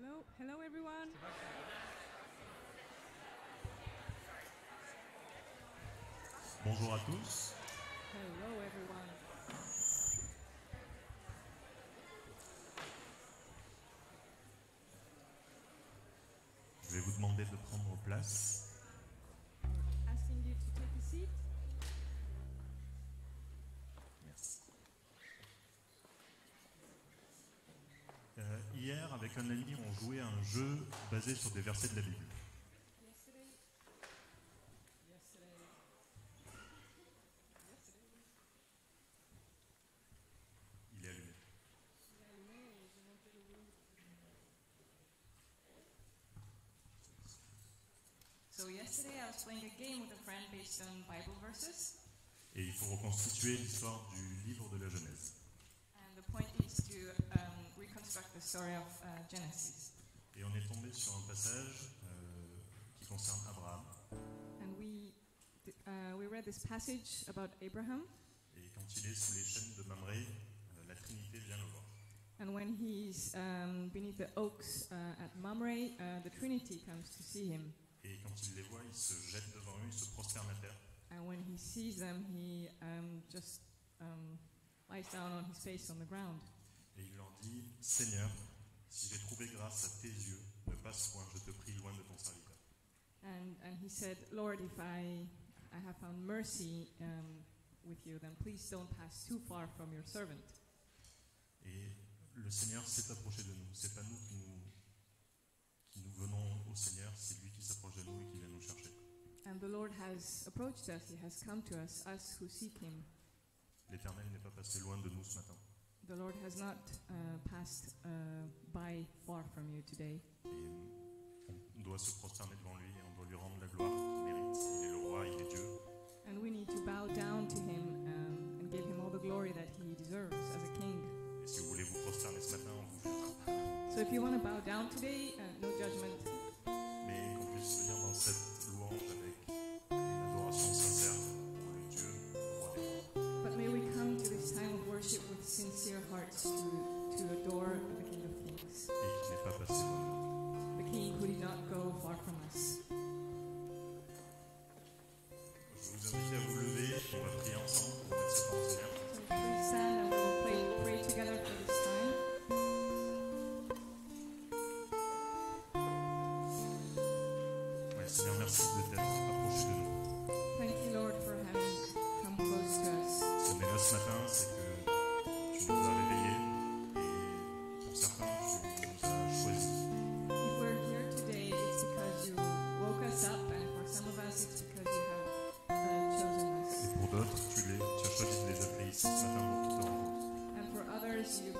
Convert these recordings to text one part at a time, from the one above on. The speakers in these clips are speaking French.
Hello everyone. Bonjour à tous. Hello everyone. Je vais vous demander de prendre place. Asking you to take a seat. Merci. Hier, avec un ami, on jouait à un jeu basé sur des versets de la Bible. Il est allumé. So yesterday I was playing a game with a friend based on Bible verses, Et il faut reconstituer l'histoire du livre de la Genèse. and the point is to reconstruct the story of Genesis. Et on est tombé sur un passage qui concerne Abraham. And we read this passage about Abraham, Et quand il est sous les chaînes de Mamré, la Trinité vient le voir. and when he's beneath the oaks at Mamre, the Trinity comes to see him. Et quand il les voit, il se jette devant eux, il se prosterne à terre. And when he sees them, he just lies down on his face on the ground. Et il leur dit, Seigneur, si j'ai trouvé grâce à tes yeux, ne passe point, je te prie, loin de ton serviteur. And he said, Lord, if I have found mercy with you, then please don't pass too far from your servant. Et le Seigneur s'est approché de nous. C'est pas nous qui nous venons au Seigneur, c'est lui qui s'approche de nous et qui vient nous chercher. And the Lord has approached us, he has come to us who seek him. L'Éternel n'est pas passé loin de nous ce matin. The Lord has not passed by far from you today. Et on doit se prosterner devant lui et on doit lui rendre la gloire qu'il mérite. Il est le roi, il est Dieu. And we need to bow down to him and give him all the glory that he deserves as a king. Et si vous voulez vous prosterner ce matin, on vous jugera. So if you want to bow down today, no judgment. Mais qu'on puisse venir dans cette louange avec une adoration sincère pour le Dieu, le roi des rois. But may we come to this time of worship with sincere hearts to adore the King of Kings, Et qui n'est pas passé loin de nous. the King who did not go far from us. Je vous invite à vous lever, on va prier ensemble pour mettre ce temps au Seigneur. So please stand and we'll pray together for this time. Ouais, Seigneur, merci de t'être approché de nous. Thank you, Lord, for having come close to us. Si on est là ce matin, c'est que tu nous as réveillés et pour certains, tu nous as choisis. If we're here today, it's because you woke us up, and for some of us, it's because you have chosen us. Et pour d'autres, tu as choisi de les appeler ici ce matin pour qu'ils te rencontrent. And for others, you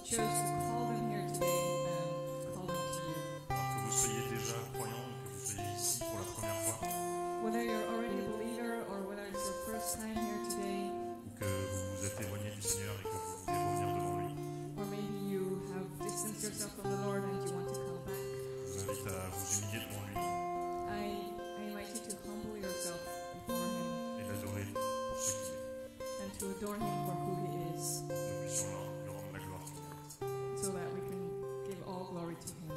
chose to call them here today and call them to you. Alors que vous soyez déjà croyants ou que vous soyez ici pour la première fois, Whether you're already a believer or whether it's your first time here today, ou que vous vous êtes éloigné du Seigneur et que vous voulez revenir devant lui, or maybe you have distanced yourself from the Lord and you want to come back, je vous invite à vous humilier devant lui I invite you to humble yourself before Him et l'adorer pour ce qu'il est. and to adore Him for who He is, Nous puissions lui rendre la gloire qu'il mérite. so that we can give all glory to Him.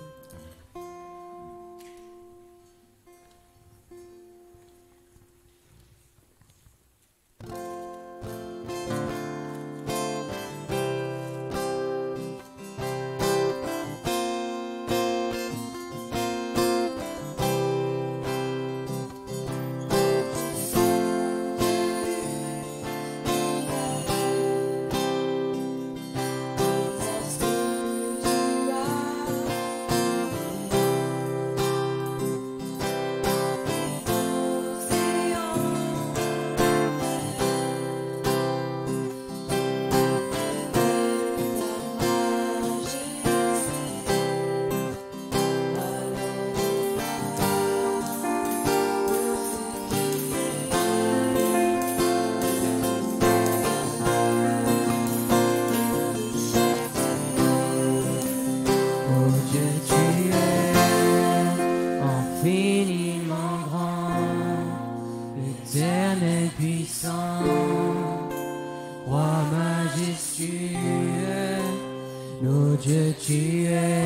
Dieu, tu es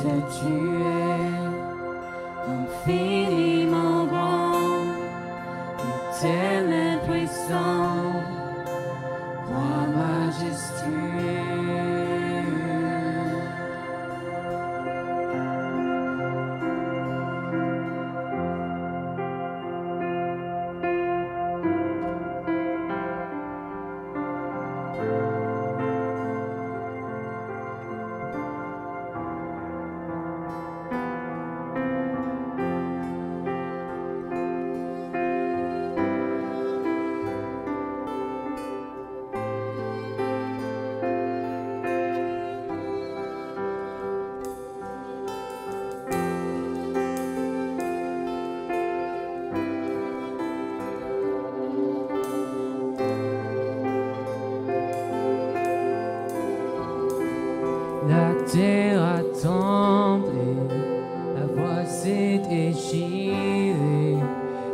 tu es infiniment grand, éternel puissant, roi majestueux. La terre a tremblé, la voix s'est déchirée,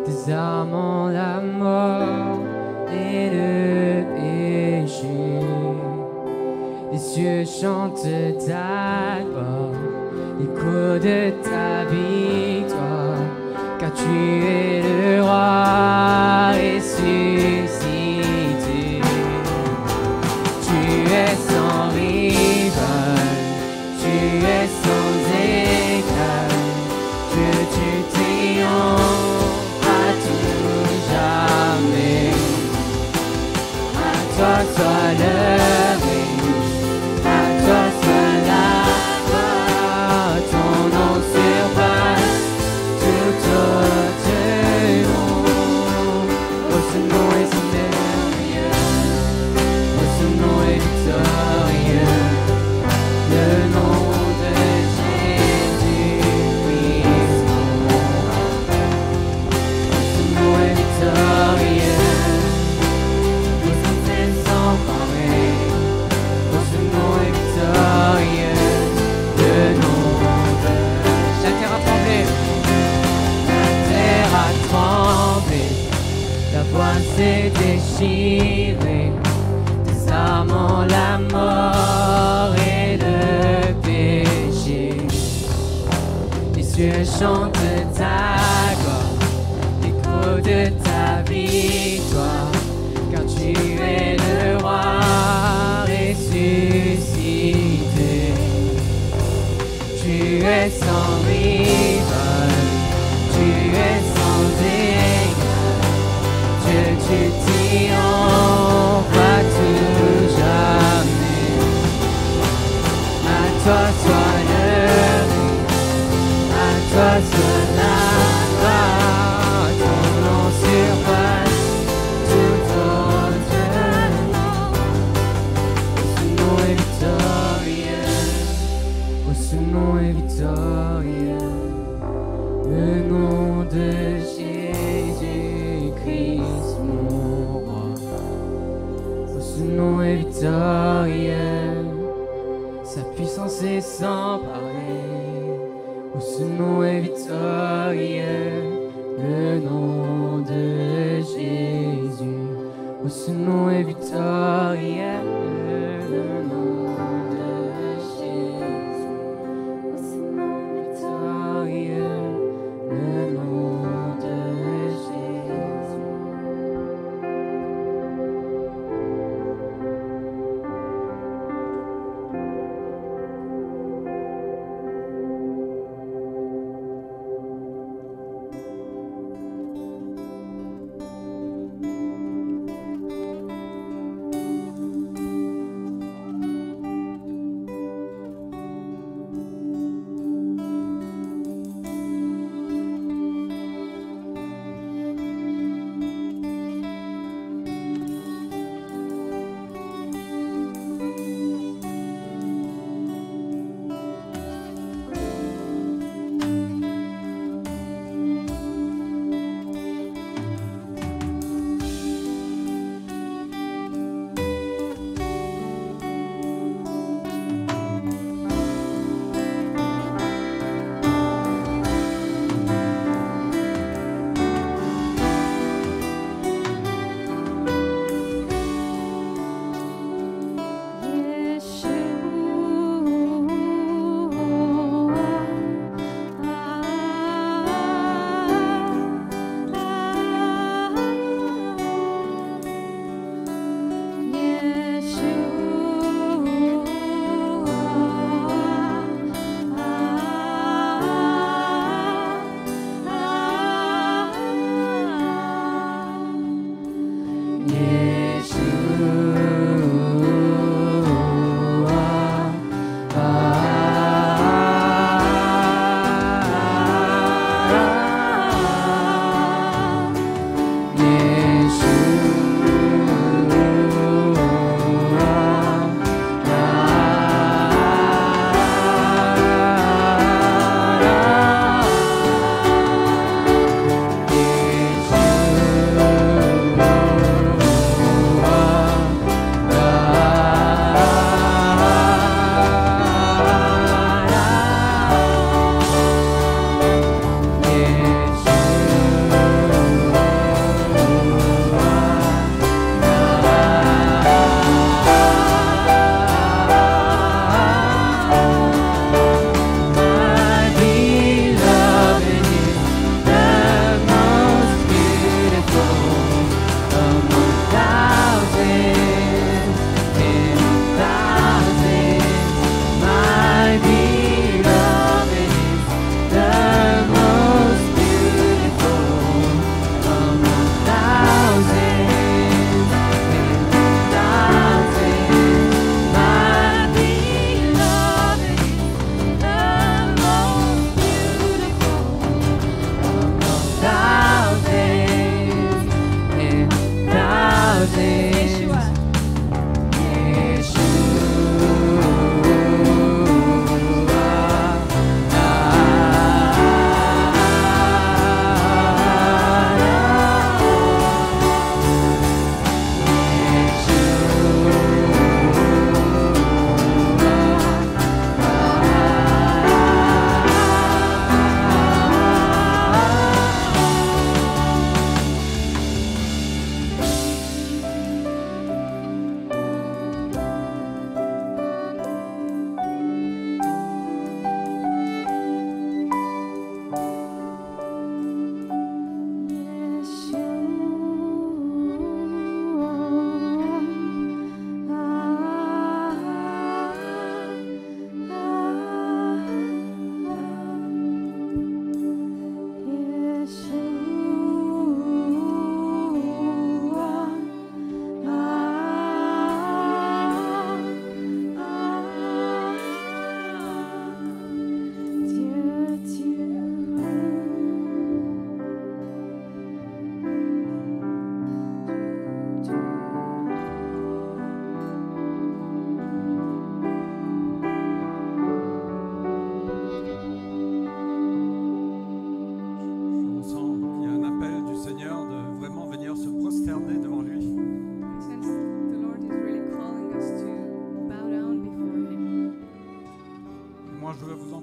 désarmant la mort et le péché. Les cieux chantent ta gloire, l'écho de ta victoire, car tu es le roi ressuscité. Tu es sans rival, tu es sans égal, Dieu tu triomphes à tout jamais. À toi soit le règne, à toi soit la gloire, ton nom surpasse tout autre nom. Oh, ce nom est si merveilleux, oh, ce nom est victorieux. Le nom de Jésus-Christ, ce nom est victorieux, nous sommes sans pareil. Ce nom est victorieux, le nom de la terre a tremblé, la terre a tremblé, la voix s'est déchirée, désarmant la mort et les cieux chantent ta gloire, l'écho de ta victoire, car tu es le roi ressuscité. Tu es sans rival, tu es sans égal, Dieu tu triomphes à tout jamais. À toi soit le règne, à toi soit la gloire, ton nom surpasse tout autre nom. Oh, ce nom est victorieux, oh, ce nom est victorieux, le nom de Jésus-Christ mon roi. Oh, ce nom est victorieux, sa puissance est sans pareil. Oh, ce nom est victorieux, le nom de Jésus. Oh, ce nom est victorieux, le nom de Jésus. Oh, ce nom est victorieux, le nom de Jésus.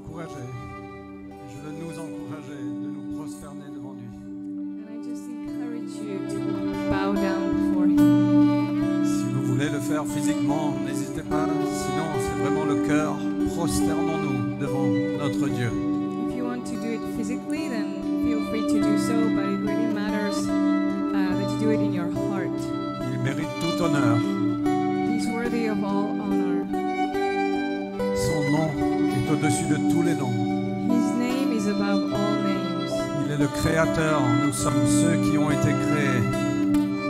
l'encourager. Je veux nous encourager de nous prosterner devant lui. And I just encourage you to bow down before Him. Si vous voulez le faire physiquement, n'hésitez pas. Sinon, c'est vraiment le cœur. Prosternons-nous devant notre Dieu. If you want to do it physically, then feel free to do so, but it really matters that you do it in your heart. Il mérite tout honneur. He's worthy of all honor. Son nom est au-dessus de tous les noms. His name is above all names. Il est le Créateur. Nous sommes ceux qui ont été créés.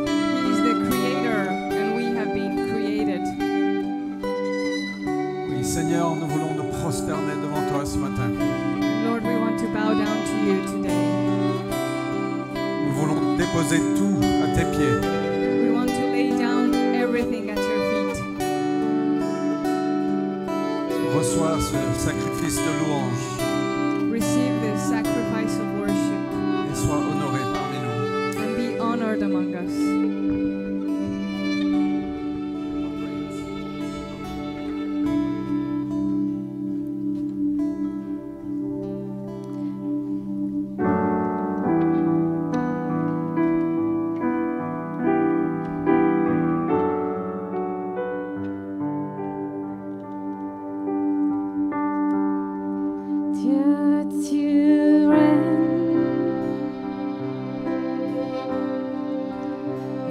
He is the Creator, and we have been created. Oui, Seigneur, nous voulons nous prosterner devant toi ce matin. And Lord, we want to bow down to you today. Nous voulons déposer tout à tes pieds. We want to lay down everything at your feet. Reçois ce sacrifice de louange Receive the sacrifice of worship et sois honoré parmi nous. and be honored among us. Dieu, tu règnes.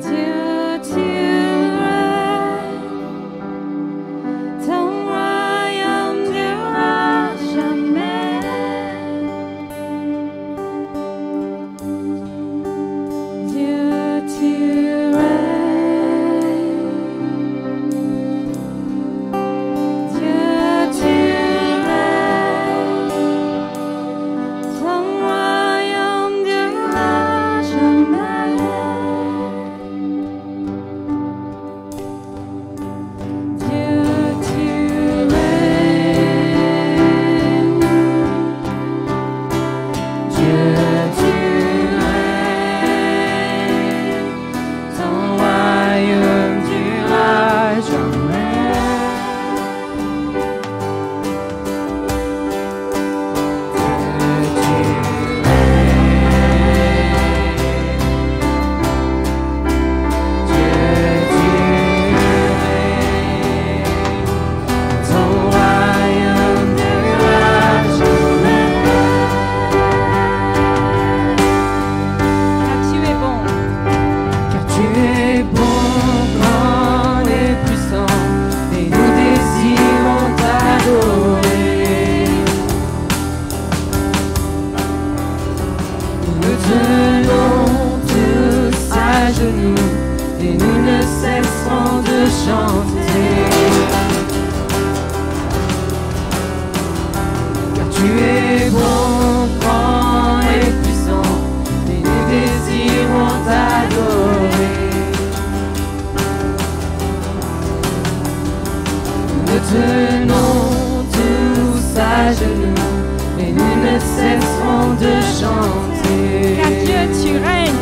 Dieu, tu règnes. Ton royaume durera jamais. Dieu, tu règnes. Dieu, tu règnes. Ton royaume durera jamais. Dieu, tu règnes. Dieu, tu règnes. Ton royaume durera jamais. Et nous ne cesserons de chanter, car tu es bon, grand et puissant, et nous désirons t'adorer. Nous tenons tous à genoux, et nous ne cesserons de chanter, car Dieu tu règnes.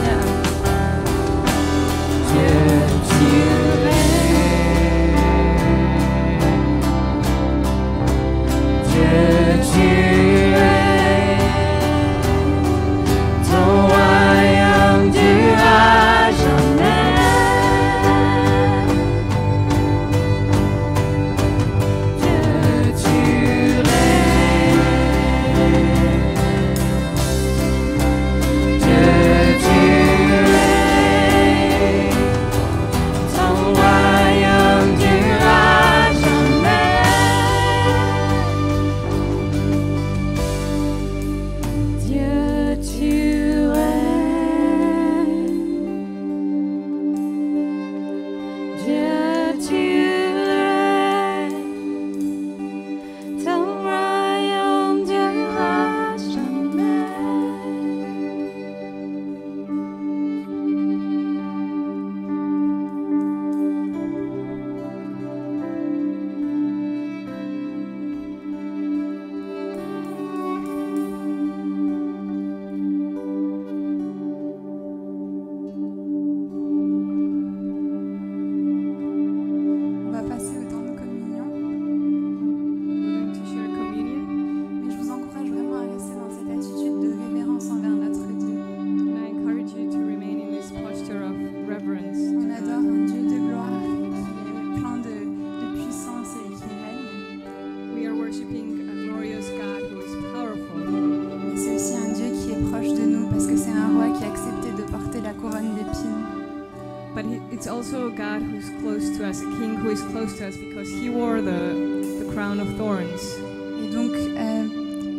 also a God who's close to us, a King who is close to us because He wore the crown of thorns. Et donc,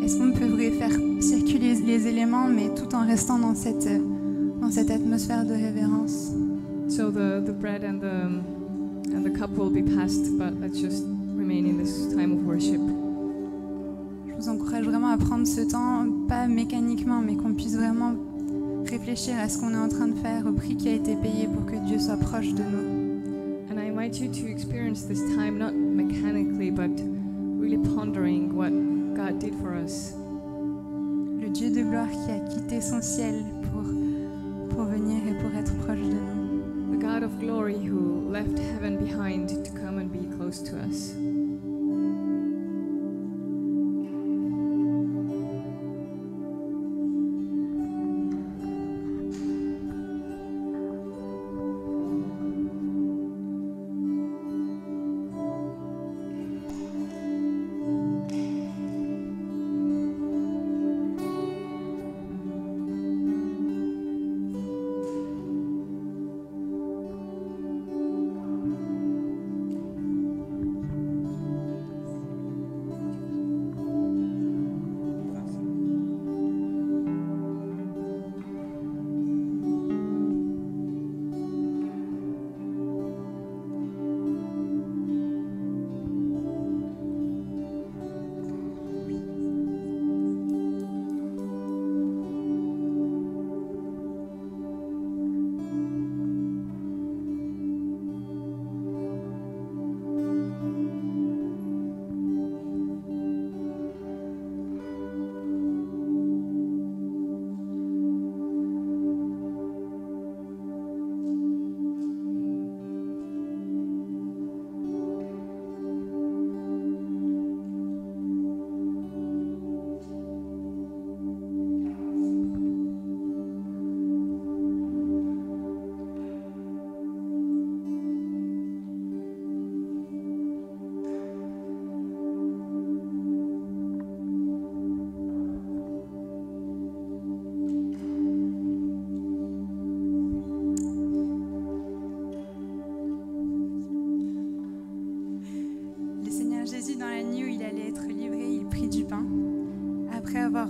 est-ce qu'on pourrait faire circuler les éléments, mais tout en restant dans cette atmosphère de révérence? So the bread and the cup will be passed, but let's just remain in this time of worship. Je vous encourage vraiment à prendre ce temps, pas mécaniquement, mais qu'on puisse vraiment réfléchir à ce qu'on est en train de faire, au prix qui a été payé pour que Dieu soit proche de nous. And I invite you to experience this time not mechanically, but really pondering what God did for us. Le Dieu de gloire qui a quitté son ciel pour venir et pour être proche de nous. The God of glory who left heaven behind to come and be close to us.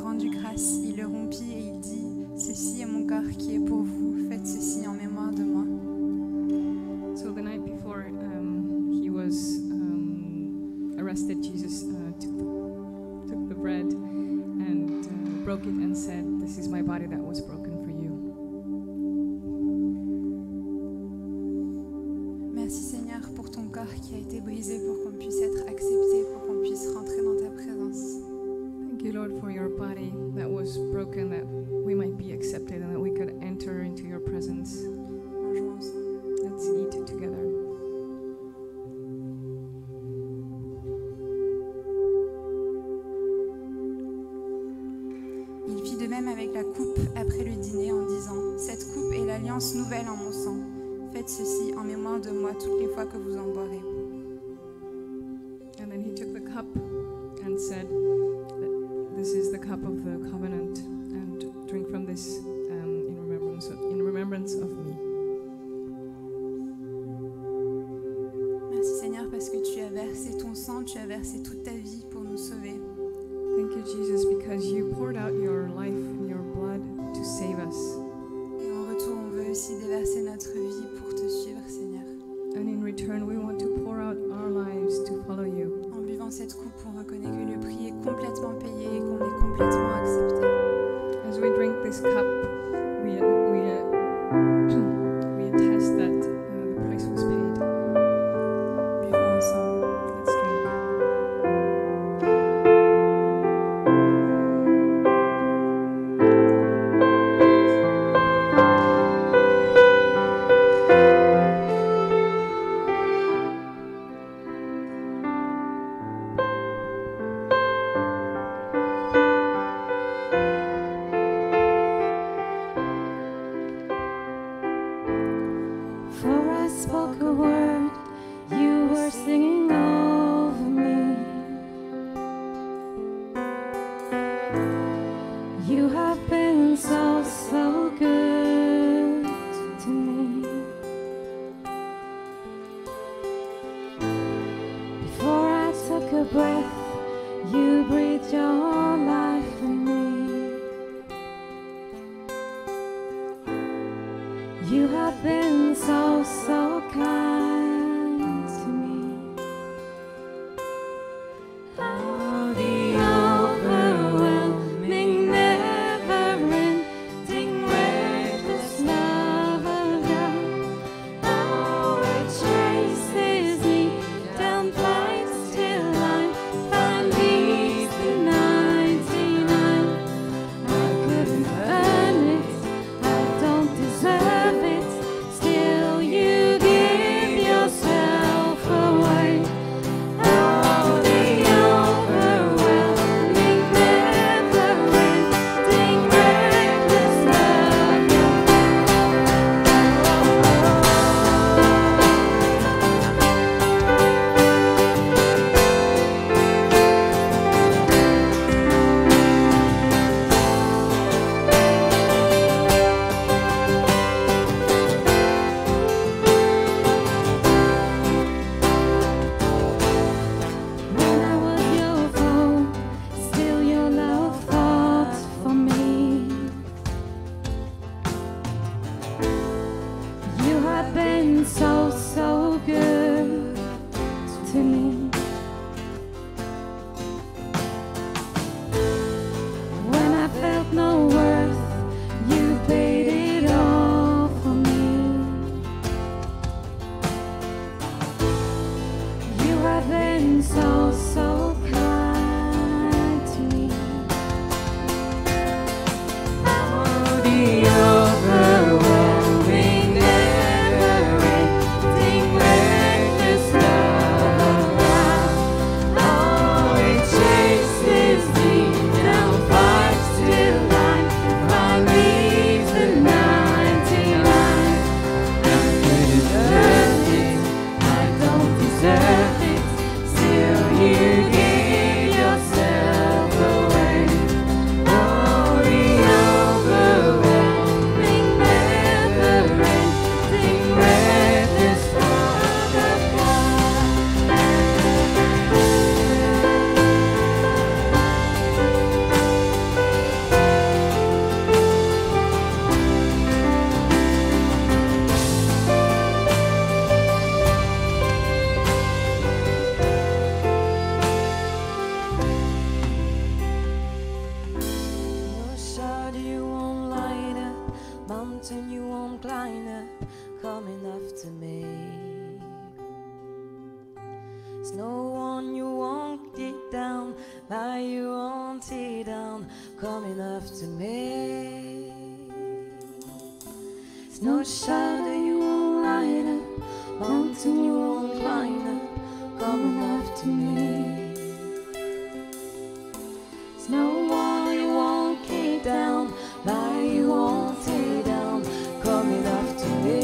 Rendu grâce, il le rompit et il dit: ceci est mon corps qui est pour vous, faites ceci en mémoire de moi. So the night before he was arrested, Jesus took the bread and broke it and said, "This is my body that was broken for you." Merci Seigneur pour ton corps qui a été brisé pour qu'on puisse être accepté, pour qu'on puisse rentrer dans ta présence. Thank you, Lord, for your body that was broken, that we might be accepted and that we could enter into your presence. Mangeons ensemble. Let's eat together. Il fit de même avec la coupe après le dîner en disant: cette coupe est l'alliance nouvelle en mon sang. Faites ceci en mémoire de moi toutes les fois que vous en boirez. And then he took the cup and said, "This is the cup of the covenant, and drink from this in remembrance of me." Merci Seigneur parce que tu as versé ton sang, tu as versé toute ta vie pour nous sauver. Thank you, Jesus, because you poured out your life and your blood to save us. Et en retour, on veut aussi déverser notre vie pour te suivre, Seigneur. And in return, we want to pour out our lives to follow you. En buvant cette coupe, on reconnaît que le prix est complètement payé et qu'on est complètement accepté. As we drink this cup, we attest that the price was paid. Buvons ensemble. Let's drink. For I spoke a word, you were singing over me. You have been so, so good to me. shadow you won't light up, mountain you won't climb up, coming after me. There's no one you won't get down, lie you won't tear down, coming after me. There's no shadow you won't light up, mountain you won't climb up, coming after me. There's no one you won't keep down, lie you won't tear down, coming after me.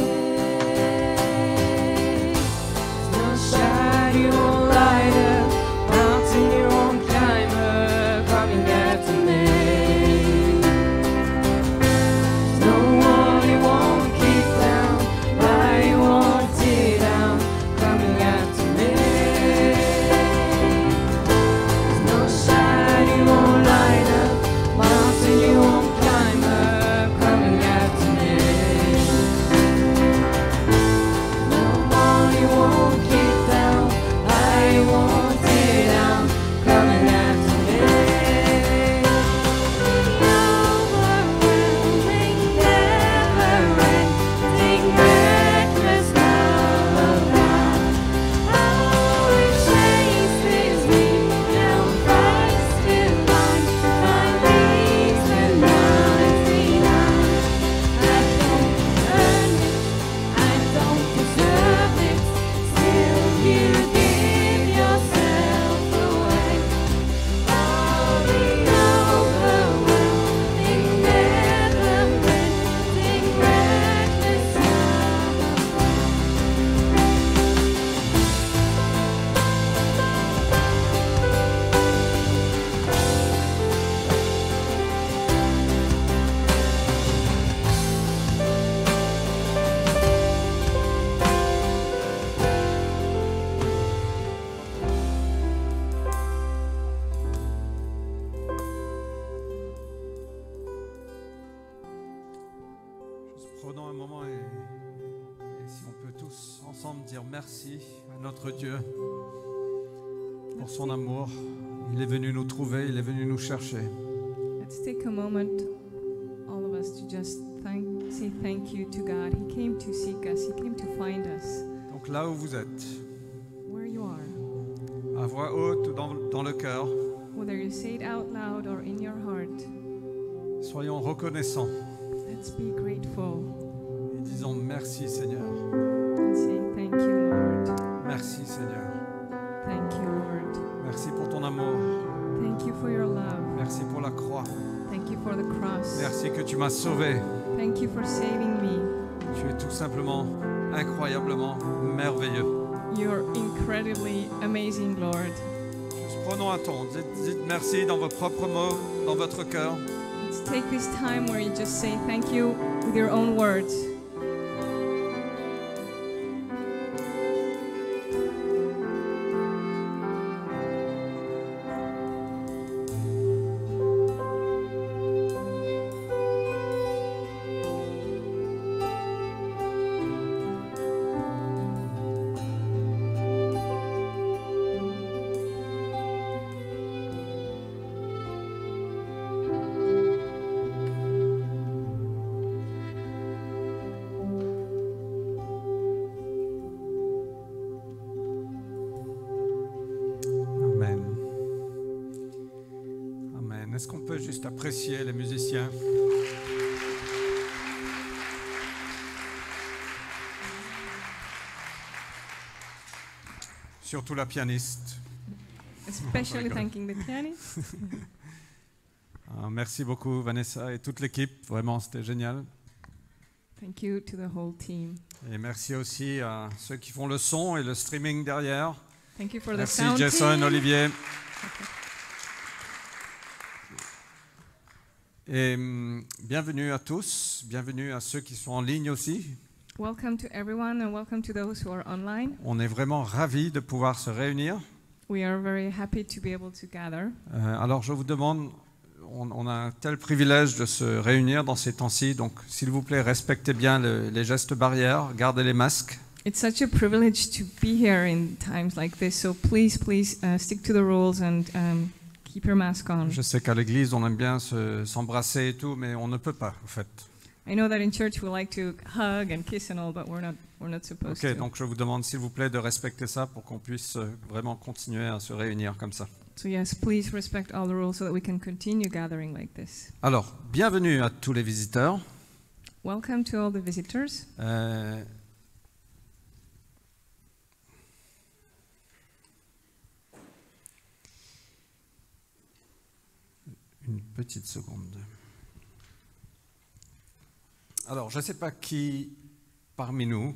There's no shadow you won't light up, mountain you won't climb up, coming after me. There's no one you won't keep down, lie you won't tear down, coming after me. There's no shadow you won't light up, mountain you won't climb up, coming after me. No one you won't keep down, lie you won't tear down, coming after me. Overwhelming, never-ending, reckless love of God. Always chases me down, fights till my leaves and lies behind. I don't earn it, I don't deserve it, still you give yourself away. Oh, the overwhelming, never-ending, reckless love of God. Prenons un moment et si on peut tous ensemble dire merci à notre Dieu pour son amour. Il est venu nous trouver, il est venu nous chercher. Let's take a moment, all of us, to just say thank you to God. He came to seek us. He came to find us. Donc là où vous êtes, Where you are, à voix haute ou dans le cœur, whether you say it out loud or in your heart, soyons reconnaissants let's be grateful et disons merci Seigneur. and say thank you, Lord. Merci Seigneur. Thank you, Lord. Merci pour ton amour. Thank you for your love. Merci pour la croix. Thank you for the cross. Merci que tu m'as sauvé. Thank you for saving me. Tu es tout simplement, incroyablement merveilleux. You're incredibly amazing, Lord. Juste prenons un temps. Dites merci dans vos propres mots, dans votre cœur. Let's take this time where you just say thank you with your own words. Amen. Amen. Est-ce qu'on peut juste apprécier les musiciens? Surtout la pianiste. Especially thanking the pianist. Merci beaucoup Vanessa et toute l'équipe. Vraiment, c'était génial. Thank you to the whole team. Et merci aussi à ceux qui font le son et le streaming derrière. Thank you for the Merci sound Jason, team. Olivier. Et bienvenue à tous, bienvenue à ceux qui sont en ligne aussi. Welcome to everyone and welcome to those who are online. On est vraiment ravis de pouvoir se réunir. We are very happy to be able to gather. Alors je vous demande, on a un tel privilège de se réunir dans ces temps-ci, donc s'il vous plaît, respectez bien les gestes barrières, gardez les masques. It's such a privilege to be here in times like this, so please stick to the rules and keep your mask on. Je sais qu'à l'église, on aime bien s'embrasser et tout, mais on ne peut pas, en fait. I know that in church we like to hug and kiss and all, but we're not supposed Ok, to. donc je vous demande s'il vous plaît de respecter ça pour qu'on puisse vraiment continuer à se réunir comme ça. So yes, please respect all the rules so that we can continue gathering like this. Alors, bienvenue à tous les visiteurs. Welcome to all the visitors. Une petite seconde. Alors, je ne sais pas qui parmi nous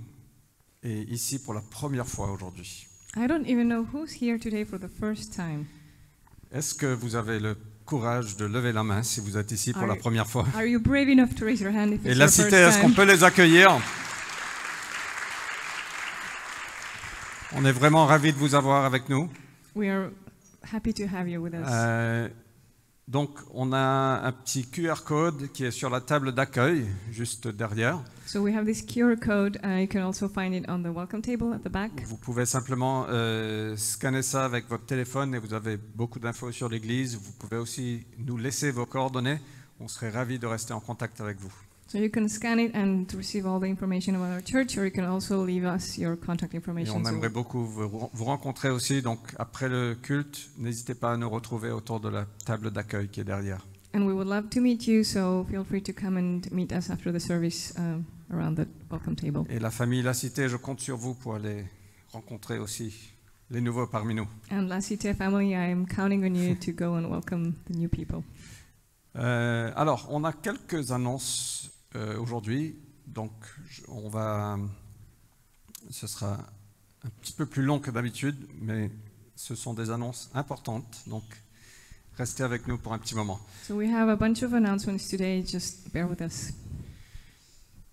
est ici pour la première fois aujourd'hui. I don't even know who's here today for the first time. Est-ce que vous avez le courage de lever la main si vous êtes ici pour la première fois? Are you brave enough to raise your hand if Et it's la your first cité, est-ce qu'on time? peut les accueillir? On est vraiment ravis de vous avoir avec nous. We are happy to have you with us. Donc, on a un petit QR code qui est sur la table d'accueil, juste derrière. So we have this QR code. You can also find it on the welcome table at the back. Vous pouvez simplement scanner ça avec votre téléphone et vous avez beaucoup d'infos sur l'église. Vous pouvez aussi nous laisser vos coordonnées. On serait ravis de rester en contact avec vous. So you can scan it and receive all the information about our church, or you can also leave us your contact Et information. on So aimerait beaucoup vous rencontrer aussi. Donc, après le culte, n'hésitez pas à nous retrouver autour de la table d'accueil qui est derrière. And we would love to meet you, so feel free to come and meet us after the service around the welcome table. Et la famille La Cité, je compte sur vous pour aller rencontrer aussi les nouveaux parmi nous. And La Cité family, I am counting on you to go and welcome the new people. Alors, on a quelques annonces aujourd'hui. Donc, ce sera un petit peu plus long que d'habitude, mais ce sont des annonces importantes. Donc, restez avec nous pour un petit moment. So we have a bunch of announcements today, just bear with us.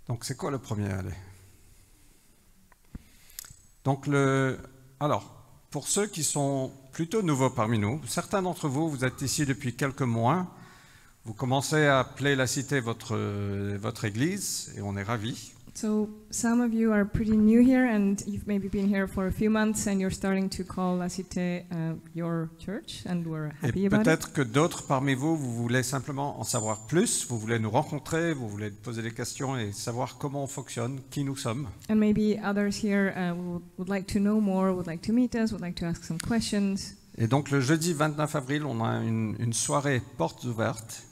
Donc, c'est quoi le premier? Allez. Donc, alors, pour ceux qui sont plutôt nouveaux parmi nous, certains d'entre vous, vous êtes ici depuis quelques mois, vous commencez à appeler La Cité votre église, et on est ravis. So some of you are pretty new here, and you've maybe been here for a few months, and you're starting to call La Cité your church, and we're happy Et about it. peut-être que d'autres parmi vous, vous voulez simplement en savoir plus, vous voulez nous rencontrer, vous voulez poser des questions et savoir comment on fonctionne, qui nous sommes. And maybe others here would like to know more, would like to meet us, would like to ask some questions. Et donc le jeudi 29 avril, on a une soirée portes ouvertes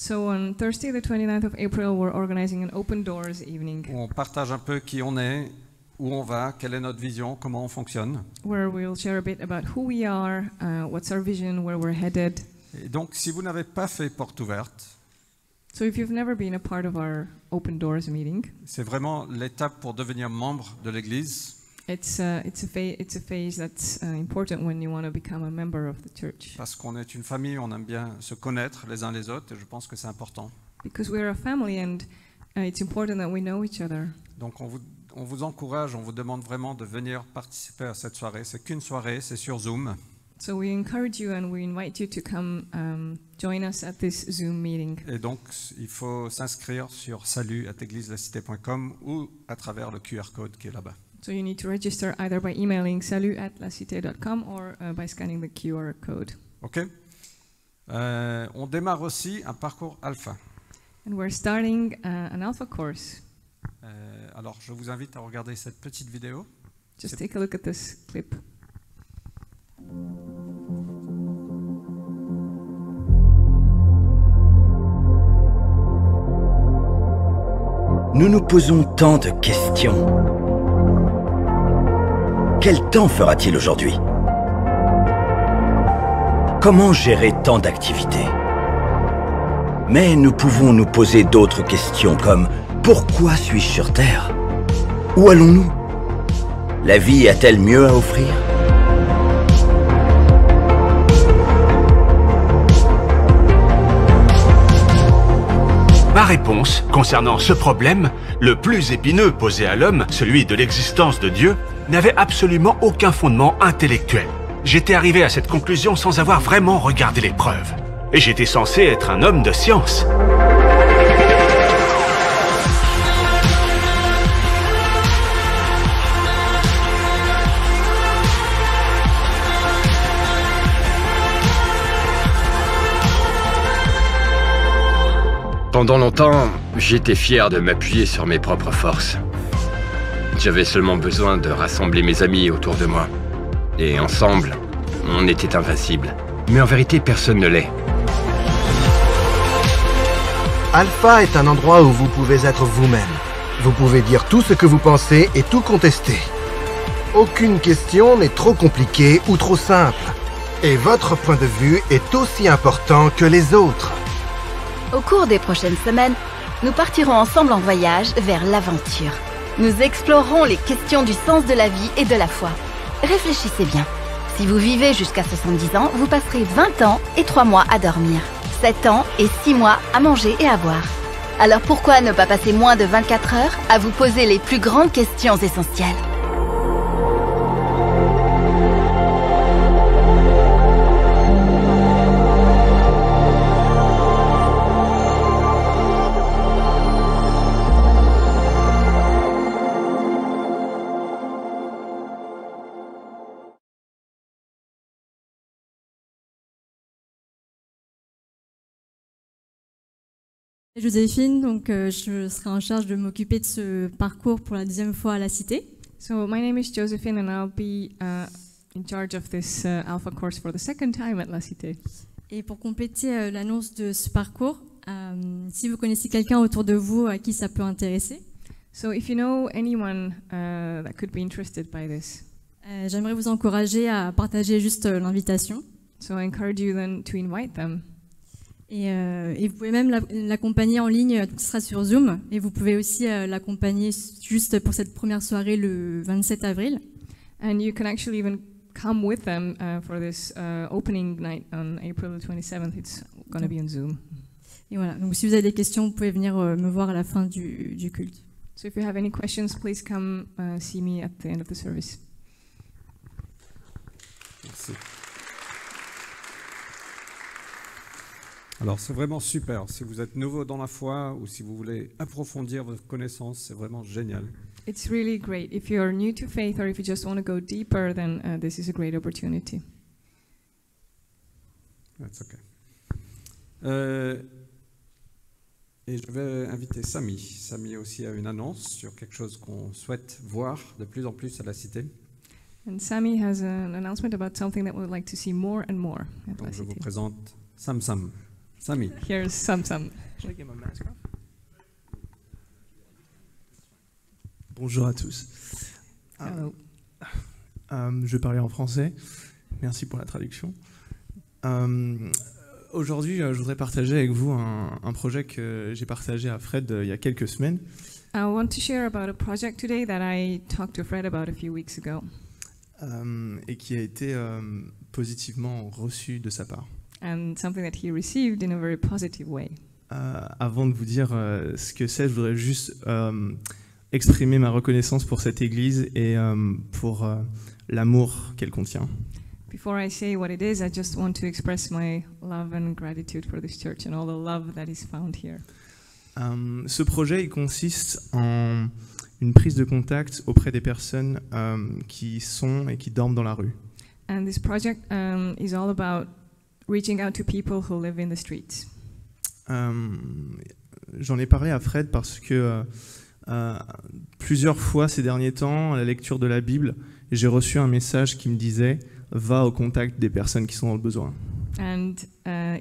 So on Thursday, the 29th of April, we're organizing an open doors evening où on partage un peu qui on est, où on va, quelle est notre vision, comment on fonctionne. where we'll share a bit about who we are, what's our vision, where we're headed. Et donc si vous n'avez pas fait portes ouvertes, So if you've never been a part of our open doors meeting, c'est vraiment l'étape pour devenir membre de l'église. it's a phase that's important when you want to become a member of the church. Parce qu'on est une famille, on aime bien se connaître les uns les autres et je pense que c'est important. Because we're a family, and it's important that we know each other. Donc on vous encourage, on vous demande vraiment de venir participer à cette soirée. C'est qu'une soirée, c'est sur Zoom. So we encourage you and we invite you to come join us at this Zoom meeting. Et donc il faut s'inscrire sur salut@égliselacité.com ou à travers le QR code qui est là-bas. So you need to register either by emailing salut@lacité.com or by scanning the QR code. Ok. On démarre aussi un parcours alpha. And we're starting an alpha course. Alors je vous invite à regarder cette petite vidéo. Just take a look at this clip. Nous nous posons tant de questions. Quel temps fera-t-il aujourd'hui? Comment gérer tant d'activités? Mais nous pouvons nous poser d'autres questions comme « Pourquoi suis-je sur Terre? Où allons-nous? La vie a-t-elle mieux à offrir ?» Ma réponse concernant ce problème, le plus épineux posé à l'homme, celui de l'existence de Dieu, n'avait absolument aucun fondement intellectuel. J'étais arrivé à cette conclusion sans avoir vraiment regardé les preuves. Et j'étais censé être un homme de science. Pendant longtemps, j'étais fier de m'appuyer sur mes propres forces. J'avais seulement besoin de rassembler mes amis autour de moi. Et ensemble, on était invincibles. Mais en vérité, personne ne l'est. Alpha est un endroit où vous pouvez être vous-même. Vous pouvez dire tout ce que vous pensez et tout contester. Aucune question n'est trop compliquée ou trop simple. Et votre point de vue est aussi important que les autres. Au cours des prochaines semaines, nous partirons ensemble en voyage vers l'aventure. Nous explorerons les questions du sens de la vie et de la foi. Réfléchissez bien. Si vous vivez jusqu'à 70 ans, vous passerez 20 ans et 3 mois à dormir, 7 ans et 6 mois à manger et à boire. Alors pourquoi ne pas passer moins de 24 heures à vous poser les plus grandes questions essentielles ? Joséphine, donc je serai en charge de m'occuper de ce parcours pour la 2e fois à la Cité. So my name is Josephine and I'll be in charge of this Alpha course for the 2nd time at La Cité. Et pour compléter l'annonce de ce parcours, si vous connaissez quelqu'un autour de vous à qui ça peut intéresser, so if you know anyone that could be interested by this, j'aimerais vous encourager à partager juste l'invitation. So I encourage you then to invite them. Et vous pouvez même l'accompagner en ligne, ce sera sur Zoom, et vous pouvez aussi l'accompagner juste pour cette première soirée le 27 avril. And you can actually even come with them for this opening night on April the 27th. It's going to be on Zoom. Et voilà, donc si vous avez des questions, vous pouvez venir me voir à la fin du culte. So if you have any questions, please come see me at the end of the service. Merci. Alors c'est vraiment super, si vous êtes nouveau dans la foi ou si vous voulez approfondir votre connaissance, c'est vraiment génial. It's really great. If you're new to faith or if you just want to go deeper, then this is a great opportunity. That's okay. Et je vais inviter Samy. Samy aussi a une annonce sur quelque chose qu'on souhaite voir de plus en plus à la Cité. And Samy has an announcement about something that we would like to see more and more at La Donc je vous Cité. présente Sam. Samy. Here's Sam. Should I get my mask off? Bonjour à tous. Hello. Je vais parler en français. Merci pour la traduction. Aujourd'hui, je voudrais partager avec vous un projet que j'ai partagé à Fred il y a quelques semaines. I want to share about a project today that I talked to Fred about a few weeks ago. Et qui a été positivement reçu de sa part. And something that he received in a very positive way. Avant de vous dire ce que c'est, je voudrais juste exprimer ma reconnaissance pour cette église et pour l'amour qu'elle contient. Before I say what it is, I just want to express my love and gratitude for this church and all the love that is found here. Ce projet il consiste en une prise de contact auprès des personnes qui sont et qui dorment dans la rue. And this project is all about reaching out to people who live in the streets. J'en ai parlé à Fred parce que plusieurs fois ces derniers temps, à la lecture de la Bible, j'ai reçu un message qui me disait « Va au contact des personnes qui sont dans le besoin ». And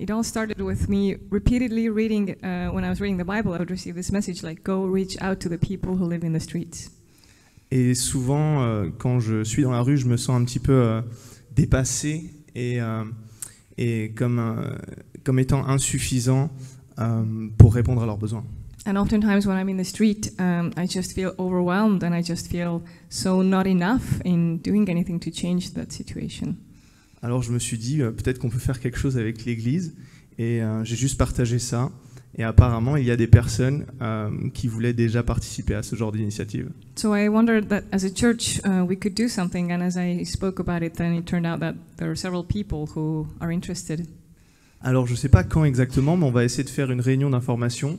it all started with me repeatedly reading, when I was reading the Bible, I would receive this message like, go reach out to the people who live in the streets. Et souvent, quand je suis dans la rue, je me sens un petit peu dépassé et comme étant insuffisant pour répondre à leurs besoins. And oftentimes when I'm in the street, I just feel overwhelmed and I just feel so not enough in doing anything to change that situation. Alors je me suis dit, peut-être qu'on peut faire quelque chose avec l'église, et j'ai juste partagé ça, et apparemment il y a des personnes qui voulaient déjà participer à ce genre d'initiative. So I wondered that as a church we could do something, and as I spoke about it, then it turned out that there are several people who are interested. Alors je ne sais pas quand exactement, mais on va essayer de faire une réunion d'information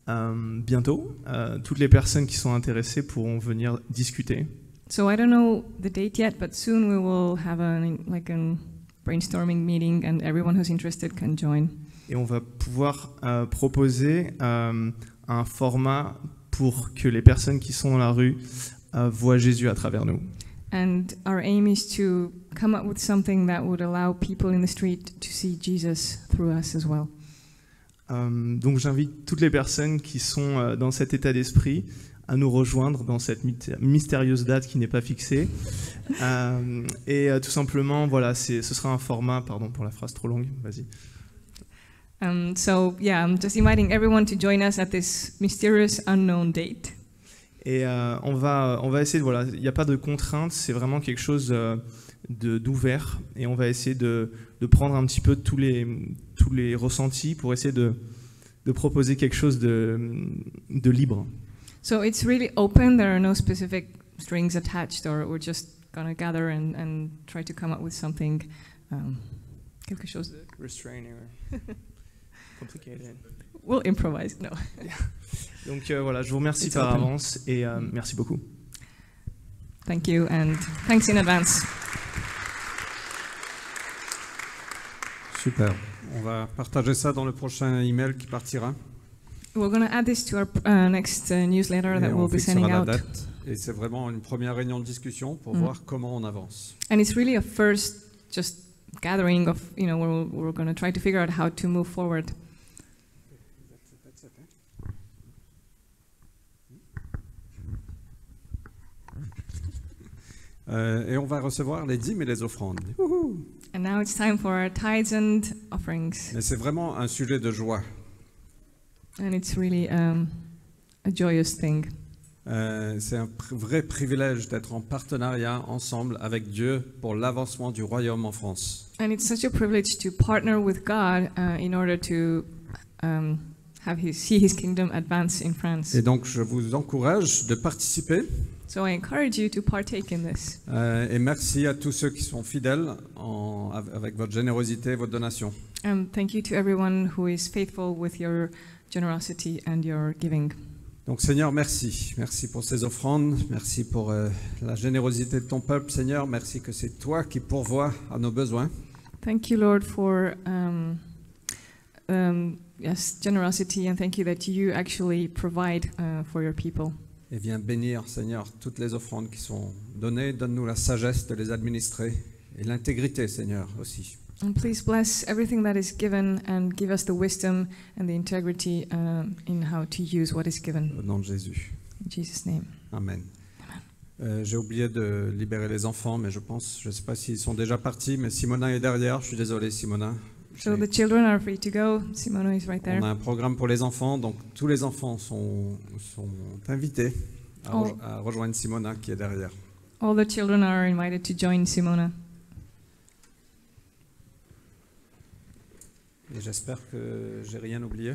bientôt. Toutes les personnes qui sont intéressées pourront venir discuter. So I don't know the date yet, but soon we will have a brainstorming meeting, and everyone who's interested can join. et on va pouvoir proposer un format pour que les personnes qui sont dans la rue voient Jésus à travers nous. And our aim is to come up with something that would allow people in the street to see Jesus through us as well. Donc j'invite toutes les personnes qui sont dans cet état d'esprit à nous rejoindre dans cette mystérieuse date qui n'est pas fixée. Et tout simplement, voilà, ce sera un format, pardon pour la phrase trop longue, vas-y. So yeah, I'm just inviting everyone to join us at this mysterious unknown date. Et on va essayer de, voilà, il n'y a pas de contraintes, c'est vraiment quelque chose d'ouvert, et on va essayer de prendre un petit peu tous les ressentis pour essayer de proposer quelque chose de libre. So it's really open, there are no specific strings attached, or we're just going to gather and try to come up with something, quelque chose de... Restraining or complicated. We'll improvise, no. Donc voilà, je vous remercie par avance et merci beaucoup. Thank you and thanks in advance. Super. On va partager ça dans le prochain email qui partira. We're going to add this to our next newsletter that we'll be sending out. Et c'est vraiment une première réunion de discussion pour voir comment on avance. And it's really a first just gathering of, you know, we're going to try to figure out how to move forward. Et on va recevoir les dîmes et les offrandes. And now it's time for our tithes and offerings. Mais c'est vraiment un sujet de joie. And it's really a joyous thing. C'est un vrai privilège d'être en partenariat ensemble avec Dieu pour l'avancement du royaume en France. And it's such a privilege to partner with God in order to see His kingdom advance in France. Et donc je vous encourage de participer. So I encourage you to partake in this. Et merci à tous ceux qui sont fidèles avec votre générosité et votre donation. And thank you to everyone who is faithful with your generosity and your giving. Donc Seigneur, merci. Merci pour ces offrandes. Merci pour la générosité de ton peuple, Seigneur. Merci que c'est toi qui pourvois à nos besoins. Thank you, Lord, for generosity, and thank you that you actually provide for your people. Et viens bénir, Seigneur, toutes les offrandes qui sont données. Donne-nous la sagesse de les administrer et l'intégrité, Seigneur, aussi. And please bless everything that is given and give us the wisdom and the integrity in how to use what is given. Au nom de Jésus. In Jesus' name. Amen. J'ai oublié de libérer les enfants, mais je ne sais pas s'ils sont déjà partis, mais Simona est derrière. Je suis désolé, Simona. So the children are free to go. Simona is right there. On a un programme pour les enfants, donc tous les enfants sont invités à rejoindre Simona qui est derrière. All the children are invited to join Simona. Et j'espère que j'ai rien oublié.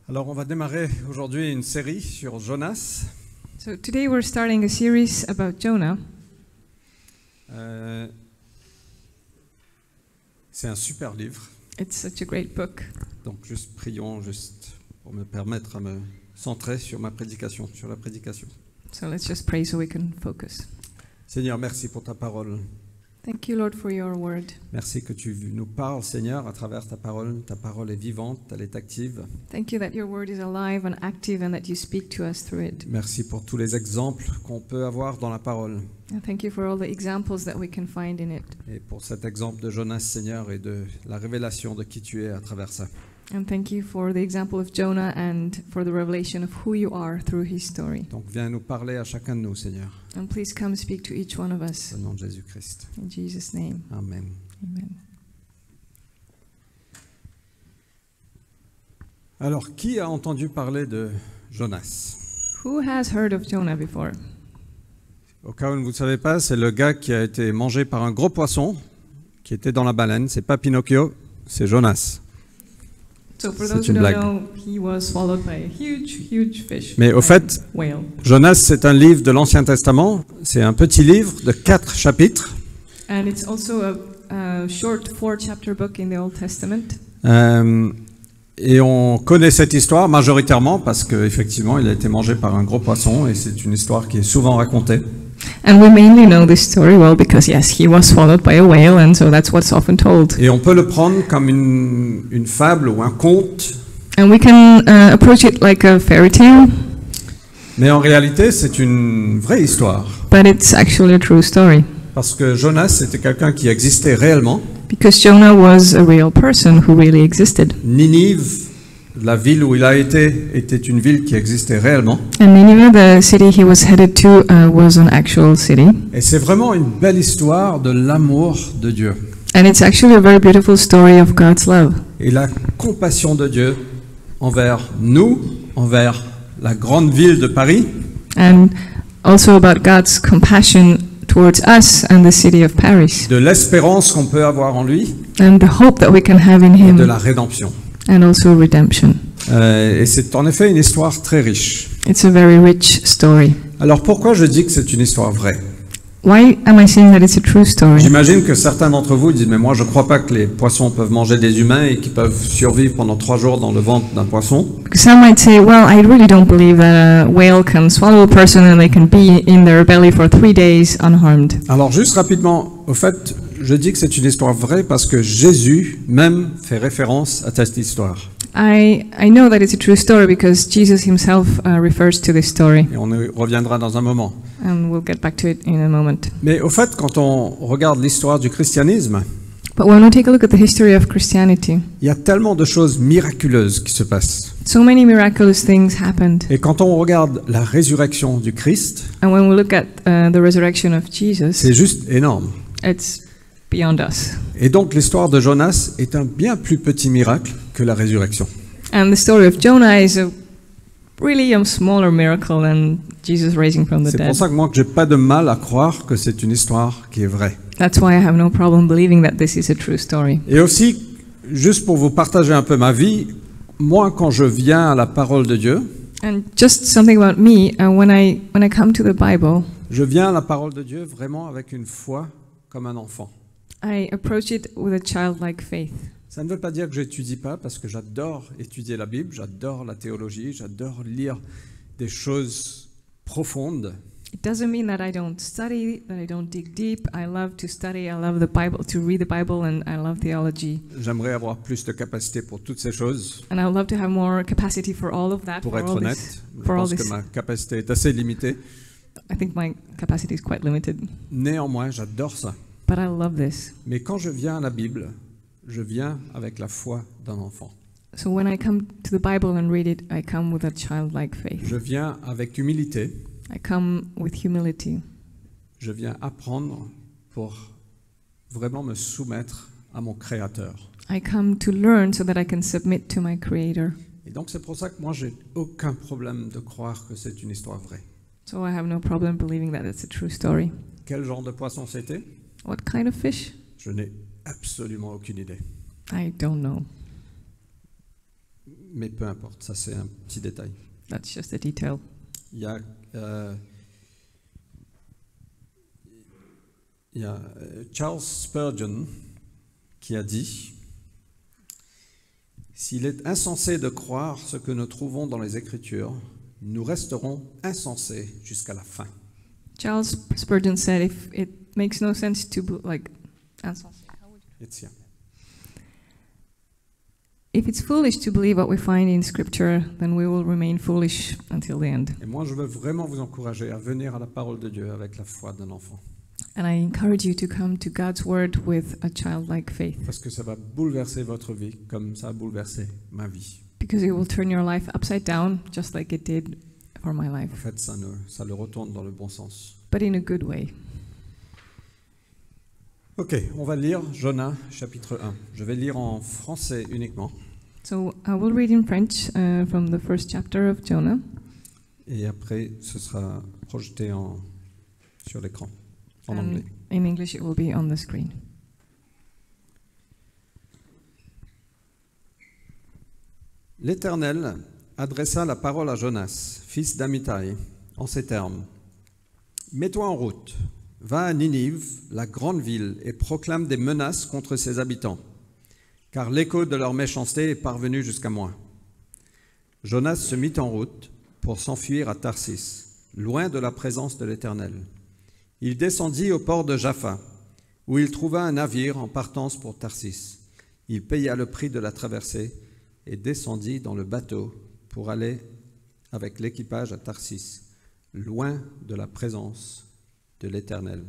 Alors on va démarrer aujourd'hui une série sur Jonas. So today we're starting a series about Jonah. C'est un super livre. It's such a great book. Donc prions pour me permettre à me centrer sur ma prédication, sur la prédication. So let's just pray so we can focus. Seigneur, merci pour ta parole. Thank you, Lord, for your word. Merci que tu nous parles, Seigneur, à travers ta parole. Ta parole est vivante, elle est active. Thank you that your word is alive and active and that you speak to us through it. Merci pour tous les exemples qu'on peut avoir dans la parole. And thank you for all the examples that we can find in it. Et pour cet exemple de Jonas, Seigneur, et de la révélation de qui tu es à travers ça. And thank you for the example of Jonah and for the revelation of who you are through his story. Donc viens nous parler à chacun de nous, Seigneur. And please come speak to each one of us. Au nom de Jésus-Christ. In Jesus' name. Amen. Amen. Alors, qui a entendu parler de Jonas? Who has heard of Jonah before? Au cas où vous ne savez pas, c'est le gars qui a été mangé par un gros poisson qui était dans la baleine. C'est pas Pinocchio, c'est Jonas. So for C'est those who une don't blague. know, he was swallowed by a huge fish. Mais au a fait, whale. Jonas, c'est un livre de l'Ancien Testament. C'est un petit livre de 4 chapitres. And it's also a short 4-chapter book in the Old Testament. Et on connaît cette histoire majoritairement parce qu'effectivement, il a été mangé par un gros poisson et c'est une histoire qui est souvent racontée. And we mainly know this story well because yes, he was swallowed by a whale, and so that's what's often told. Et on peut le prendre comme une fable ou un conte. And we can approach it like a fairy tale. Mais en réalité, c'est une vraie histoire. But it's actually a true story. Parce que Jonas, c'était quelqu'un qui existait réellement. Because Jonah was a real person who really existed. Ninive, la ville où il a été, était une ville qui existait réellement. And Nineveh, the city he was headed to, was an actual city. Et c'est vraiment une belle histoire de l'amour de Dieu. And it's actually a very beautiful story of God's love. Et la compassion de Dieu envers nous, envers la grande ville de Paris. And also about God's compassion towards us and the city of Paris. De l'espérance qu'on peut avoir en lui. And the hope that we can have in Et him. de la rédemption. And also redemption. Et c'est en effet une histoire très riche. It's a very rich story. Alors pourquoi je dis que c'est une histoire vraie? Why am I saying that it's a true story? J'imagine que certains d'entre vous disent, mais moi je ne crois pas que les poissons peuvent manger des humains et qu'ils peuvent survivre pendant 3 jours dans le ventre d'un poisson. Some might say, well, I really don't believe that a whale can swallow a person and they can be in their belly for 3 days unharmed. Alors juste rapidement, au fait, je dis que c'est une histoire vraie parce que Jésus même fait référence à cette histoire. I know that it's a true story because Jesus himself refers to this story. Et on y reviendra dans un moment. And we'll get back to it in a moment. Mais au fait, quand on regarde l'histoire du christianisme, But when we take a look at the history of Christianity, il y a tellement de choses miraculeuses qui se passent. so many miraculous things happened. Et quand on regarde la résurrection du Christ, And when we look at the resurrection of Jesus, c'est juste énorme. it's beyond us. Et donc l'histoire de Jonas est un bien plus petit miracle que la résurrection. And the story of Jonah is really a smaller miracle than Jesus raising from the C'est dead. pour ça que moi que j'ai pas de mal à croire que c'est une histoire qui est vraie. That's why I have no problem believing that this is a true story. Et aussi, juste pour vous partager un peu ma vie, moi quand je viens à la parole de Dieu, And just something about me, when I come to the Bible, je viens à la parole de Dieu vraiment avec une foi comme un enfant. I approach it with a childlike faith. Ça ne veut pas dire que j'étudie pas, parce que j'adore étudier la Bible, j'adore la théologie, j'adore lire des choses profondes. It doesn't mean that I don't study, that I don't dig deep. I love to study, I love the Bible, to read the Bible, and I love theology. J'aimerais avoir plus de capacité pour toutes ces choses. And I would love to have more capacity for all of that. Pour for être all honnête, this, je for all pense que this. ma capacité est assez limitée. I think my capacity is quite limited, Néanmoins, j'adore ça. but I love this. Mais quand je viens à la Bible, je viens avec la foi d'un enfant. So when I come to the Bible and read it, I come with a childlike faith. Je viens avec humilité. I come with humility. Je viens apprendre pour vraiment me soumettre à mon Créateur. I come to learn so that I can submit to my Creator. Et donc c'est pour ça que moi j'ai aucun problème de croire que c'est une histoire vraie. So I have no problem believing that it's a true story. Quel genre de poisson c'était? What kind of fish? Je n'ai absolument aucune idée. I don't know. Mais peu importe, ça c'est un petit détail. That's just a detail. Il y a Charles Spurgeon qui a dit « S'il est insensé de croire ce que nous trouvons dans les Écritures, nous resterons insensés jusqu'à la fin. » Charles Spurgeon said, "If it makes no sense to if it's foolish to believe what we find in Scripture, then we will remain foolish until the end." Et moi, je veux vraiment vous encourager à venir à la parole de Dieu avec la foi d'un enfant. And I encourage you to come to God's Word with a childlike faith. Parce que ça va bouleverser votre vie comme ça a bouleversé ma vie. Because it will turn your life upside down, just like it did for my life. En fait, ça le retourne dans le bon sens. But in a good way. Ok, on va lire Jonas chapitre 1. Je vais lire en français uniquement. So I will read in French from the first chapter of Jonah. Et après, ce sera projeté sur l'écran, en And anglais. in English, it will be on the screen. L'Éternel adressa la parole à Jonas, fils d'Amittai, en ces termes. « Mets-toi en route, va à Ninive, la grande ville, et proclame des menaces contre ses habitants, car l'écho de leur méchanceté est parvenu jusqu'à moi. » Jonas se mit en route pour s'enfuir à Tarsis, loin de la présence de l'Éternel. Il descendit au port de Jaffa, où il trouva un navire en partance pour Tarsis. Il paya le prix de la traversée et descendit dans le bateau pour aller avec l'équipage à Tarsis, loin de la présence de l'Éternel.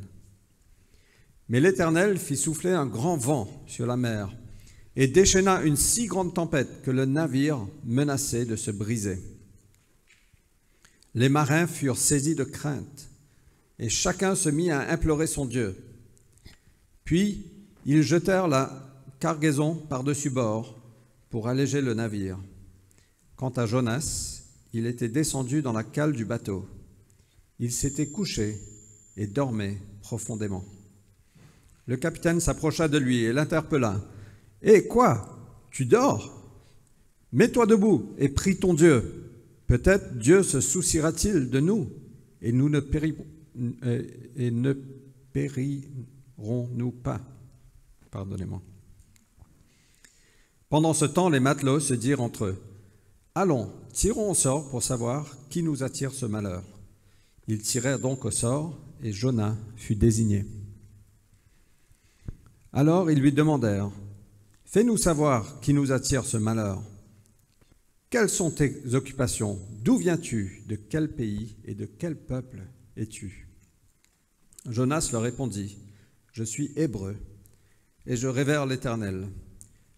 Mais l'Éternel fit souffler un grand vent sur la mer et déchaîna une si grande tempête que le navire menaçait de se briser. Les marins furent saisis de crainte et chacun se mit à implorer son Dieu. Puis ils jetèrent la cargaison par-dessus bord pour alléger le navire. Quant à Jonas, il était descendu dans la cale du bateau. Il s'était couché et dormait profondément. Le capitaine s'approcha de lui et l'interpella. « Eh, quoi? Tu dors? Mets-toi debout et prie ton Dieu. Peut-être Dieu se souciera-t-il de nous et nous ne périrons-nous pas. » Pardonnez-moi. Pendant ce temps, les matelots se dirent entre eux, « Allons, tirons au sort pour savoir qui nous attire ce malheur. » Ils tirèrent donc au sort, et Jonas fut désigné. Alors ils lui demandèrent, « Fais-nous savoir qui nous attire ce malheur. Quelles sont tes occupations? D'où viens-tu? De quel pays et de quel peuple es-tu » Jonas leur répondit, « Je suis hébreu, et je révère l'Éternel,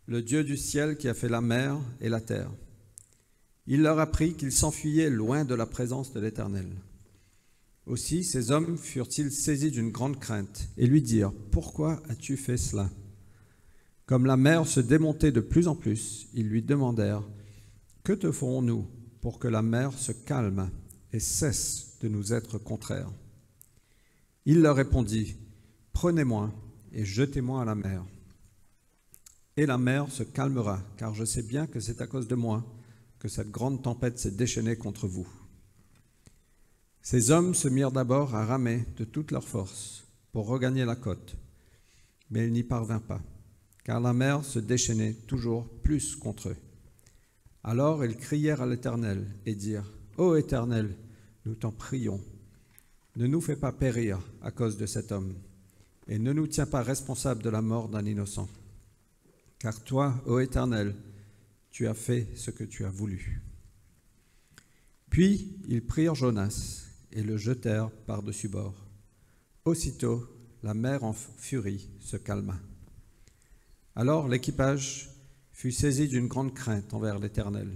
le Dieu du ciel qui a fait la mer et la terre. » Il leur apprit qu'ils s'enfuyaient loin de la présence de l'Éternel. Aussi ces hommes furent-ils saisis d'une grande crainte et lui dirent, « Pourquoi as-tu fait cela ?» Comme la mer se démontait de plus en plus, ils lui demandèrent, « Que te ferons-nous pour que la mer se calme et cesse de nous être contraire ?» Il leur répondit, « Prenez-moi et jetez-moi à la mer. Et la mer se calmera, car je sais bien que c'est à cause de moi que cette grande tempête s'est déchaînée contre vous. » Ces hommes se mirent d'abord à ramer de toute leur force pour regagner la côte, mais ils n'y parvinrent pas, car la mer se déchaînait toujours plus contre eux. Alors ils crièrent à l'Éternel et dirent, « Ô Éternel, nous t'en prions, ne nous fais pas périr à cause de cet homme, et ne nous tiens pas responsables de la mort d'un innocent. Car toi, ô Éternel, tu as fait ce que tu as voulu. » Puis ils prirent Jonas et le jetèrent par-dessus bord. Aussitôt, la mer en furie se calma. Alors l'équipage fut saisi d'une grande crainte envers l'Éternel.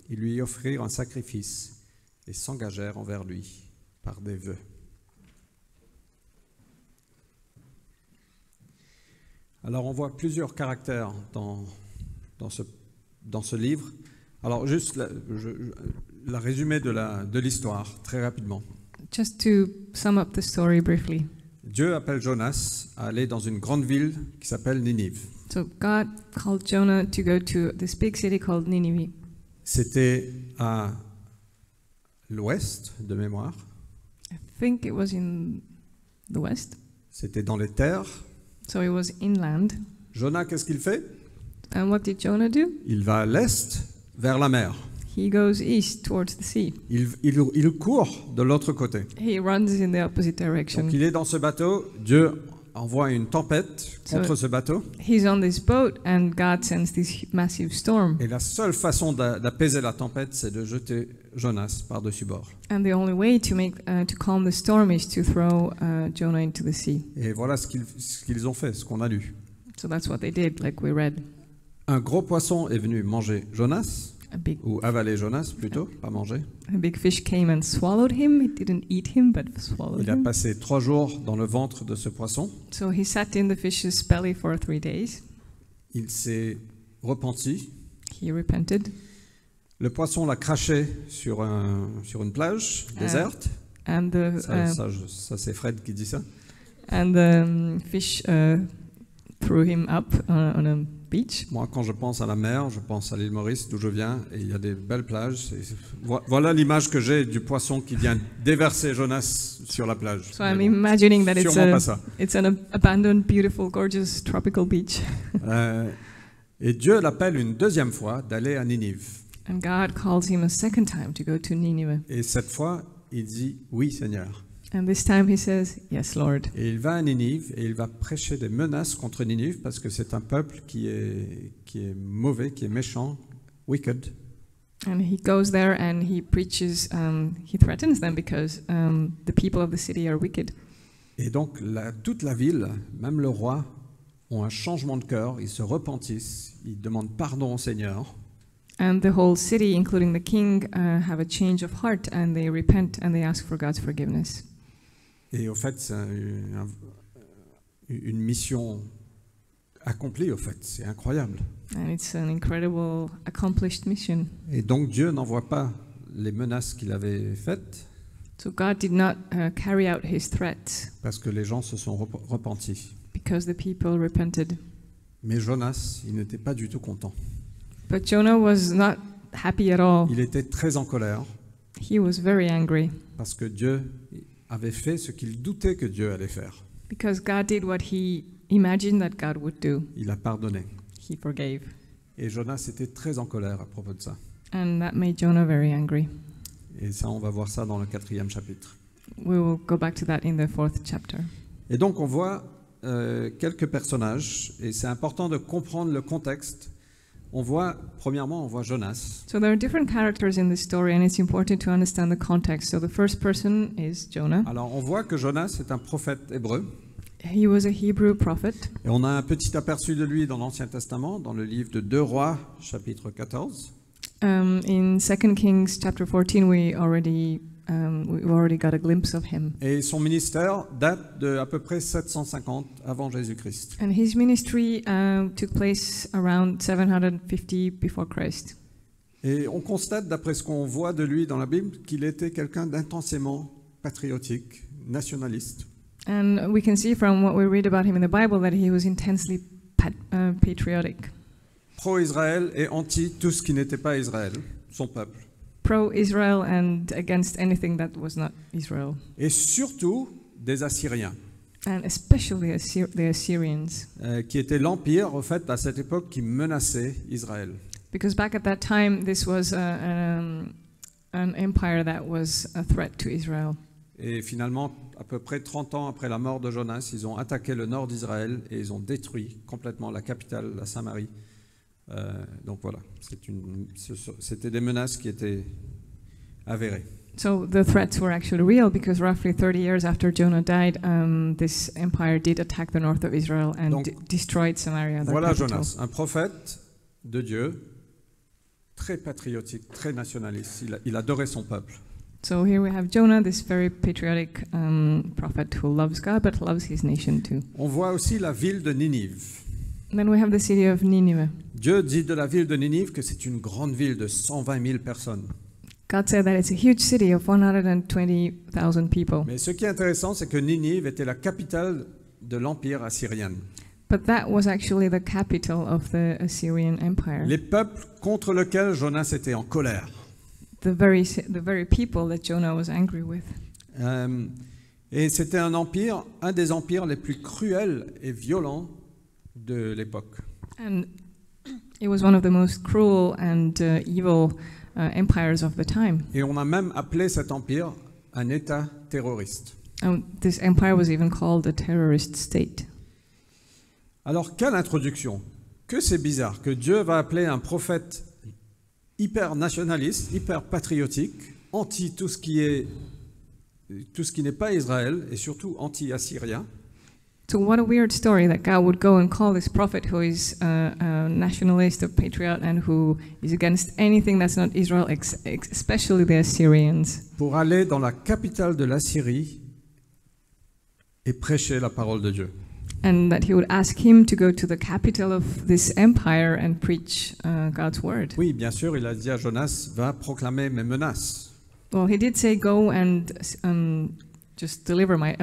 Ils lui offrirent un sacrifice et s'engagèrent envers lui par des vœux. Alors on voit plusieurs caractères dans ce livre. Alors juste la résumé de l'histoire, très rapidement. Just to sum up the story briefly. Dieu appelle Jonas à aller dans une grande ville qui s'appelle Ninive. So God called Jonah to go to this big city called Nineveh. C'était à l'ouest de mémoire. I think it was in the west. C'était dans les terres. So it was inland. Jonah, qu'est-ce qu'il fait? And what did Jonah do? Il va à l'est, vers la mer. He goes east towards the sea. Il court de l'autre côté. He runs in the opposite direction. Donc il est dans ce bateau, Dieu envoie une tempête contre ce bateau. He's on this boat and God sends this massive storm. Et la seule façon d'apaiser la tempête, c'est de jeter Jonas par-dessus bord. And the only way to calm the storm is to throw Jonah into the sea. Et voilà ce qu'ils ont fait, ce qu'on a lu. So that's what they did, like we read. Un gros poisson est venu manger Jonas. Ou avaler Jonas plutôt, pas manger. A big fish came and swallowed him. It didn't eat him, but swallowed him. Il a passé 3 jours dans le ventre de ce poisson. So he sat in the fish's belly for 3 days. Il s'est repenti. He repented. Le poisson l'a craché sur une plage déserte. And ça c'est Fred qui dit ça. And the fish threw him up on a beach. Moi, quand je pense à la mer, je pense à l'île Maurice, d'où je viens, et il y a des belles plages. Voilà l'image que j'ai du poisson qui vient déverser Jonas sur la plage. So I'm imagining that it's an abandoned, beautiful, gorgeous tropical beach. Et Dieu l'appelle une deuxième fois d'aller à Ninive. And God calls him a second time to go to Nineveh. Et cette fois, il dit oui, Seigneur. And this time he says, yes, Lord. Et il va à Ninive et il va prêcher des menaces contre Ninive parce que c'est un peuple qui est mauvais, qui est méchant, wicked. And he goes there and he preaches, he threatens them because the people of the city are wicked. Et donc toute la ville, même le roi, ont un changement de cœur, ils se repentissent, ils demandent pardon au Seigneur. And the whole city, including the king, have a change of heart and they repent and they ask for God's forgiveness. Et au fait, c'est une mission accomplie, au fait, c'est incroyable. And it's an incredible, accomplished mission. Et donc Dieu n'envoie pas les menaces qu'il avait faites. So God did not carry out his threats. Parce que les gens se sont repentis. Because the people repented. Mais Jonas, il n'était pas du tout content. But Jonah was not happy at all. Il était très en colère. He was very angry. Parce que Dieu avait fait ce qu'il doutait que Dieu allait faire. Because God did what he imagined that God would do. Il a pardonné. He forgave. Et Jonas était très en colère à propos de ça. And that made Jonah very angry. Et ça, on va voir ça dans le 4e chapitre. We will go back to that in the 4th chapter. Et donc on voit quelques personnages, et c'est important de comprendre le contexte. Premièrement, on voit Jonas. So there are different characters in this story, and it's important to understand the context. So the first person is Jonah. Alors, on voit que Jonas est un prophète hébreu. He was a Hebrew prophet. Et on a un petit aperçu de lui dans l'Ancien Testament, dans le livre de 2 Rois, chapitre 14. In 2 Kings chapter 14, we've already got a glimpse of him. Et son ministère date de à peu près 750 avant Jésus-Christ. And his ministry took place around 750 before Christ. Et on constate, d'après ce qu'on voit de lui dans la Bible, qu'il était quelqu'un d'intensément patriotique, nationaliste. And we can see from what we read about him in the Bible that he was intensely patriotic. Pro-Israël et anti tout ce qui n'était pas Israël, son peuple. Pro-Israel and against anything that was not Israel. Et surtout des Assyriens. And especially the Assyrians. Qui était l'empire, au fait, à cette époque, qui menaçait Israël. Because back at that time, this was an empire that was a threat to Israel. Et finalement, à peu près 30 ans après la mort de Jonas, ils ont attaqué le nord d'Israël et ils ont détruit complètement la capitale, la Samarie. Donc voilà, c'était des menaces qui étaient avérées. So the threats were actually real because roughly 30 years after Jonah died, this empire did attack the north of Israel and destroyed Samaria. Voilà Jonas, un prophète de Dieu, très patriotique, très nationaliste. Il adorait son peuple. So here we have Jonah, this very patriotic prophet who loves God but loves his nation too. On voit aussi la ville de Ninive. Then we have the city of Nineveh. Dieu dit de la ville de Ninive que c'est une grande ville de 120 000 personnes. God said that it's a huge city of 120,000 people. Mais ce qui est intéressant, c'est que Ninive était la capitale de l'empire assyrien. But that was actually the capital of the Assyrian Empire. Les peuples contre lesquels Jonas était en colère. The very people that Jonah was angry with. Et c'était un des empires les plus cruels et violents de l'époque. And it was one of the most cruel and evil empires of the time. Et on a même appelé cet empire un État terroriste. This empire was even called a terrorist state. Alors, quelle introduction! Que c'est bizarre que Dieu va appeler un prophète hyper nationaliste, hyper patriotique, anti tout ce qui n'est pas Israël et surtout anti-assyrien. So what a weird story that God would go and call this prophet who is a nationalist, a patriot, and who is against anything that's not Israel, especially the Assyrians. Pour aller dans la capitale de l'Assyrie et prêcher la parole de Dieu. And that he would ask him to go to the capital of this empire and preach God's word. Oui, bien sûr, il a dit à Jonas, va proclamer mes menaces. Well, he did say, go and just deliver my,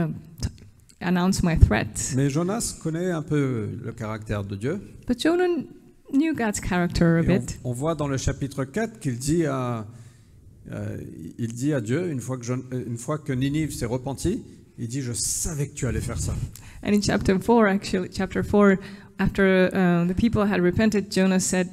announce my threats. Mais Jonas connaît un peu le caractère de Dieu. But Jonah knew God's character a Et bit. on voit dans le chapitre 4 qu'il dit à Dieu, une fois que Ninive s'est repentie, il dit, je savais que tu allais faire ça. And in chapter 4, after the people had repented, Jonah said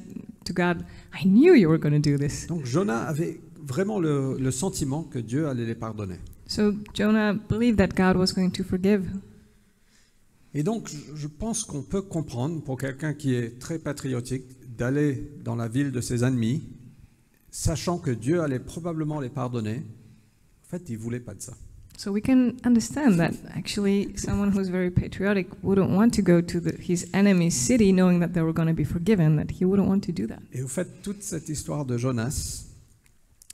to God, I knew you were going to do this. Donc Jonah avait vraiment le sentiment que Dieu allait les pardonner. So Jonah believed that God was going to forgive. Et donc je pense qu'on peut comprendre, pour quelqu'un qui est très patriotique, d'aller dans la ville de ses ennemis, sachant que Dieu allait probablement les pardonner. En fait, il ne voulait pas de ça. So we can understand that actually someone who's very patriotic wouldn't want to go to his enemy's city knowing that they were going to be forgiven, that he wouldn't want to do that. Et au fait, toute cette histoire de Jonas,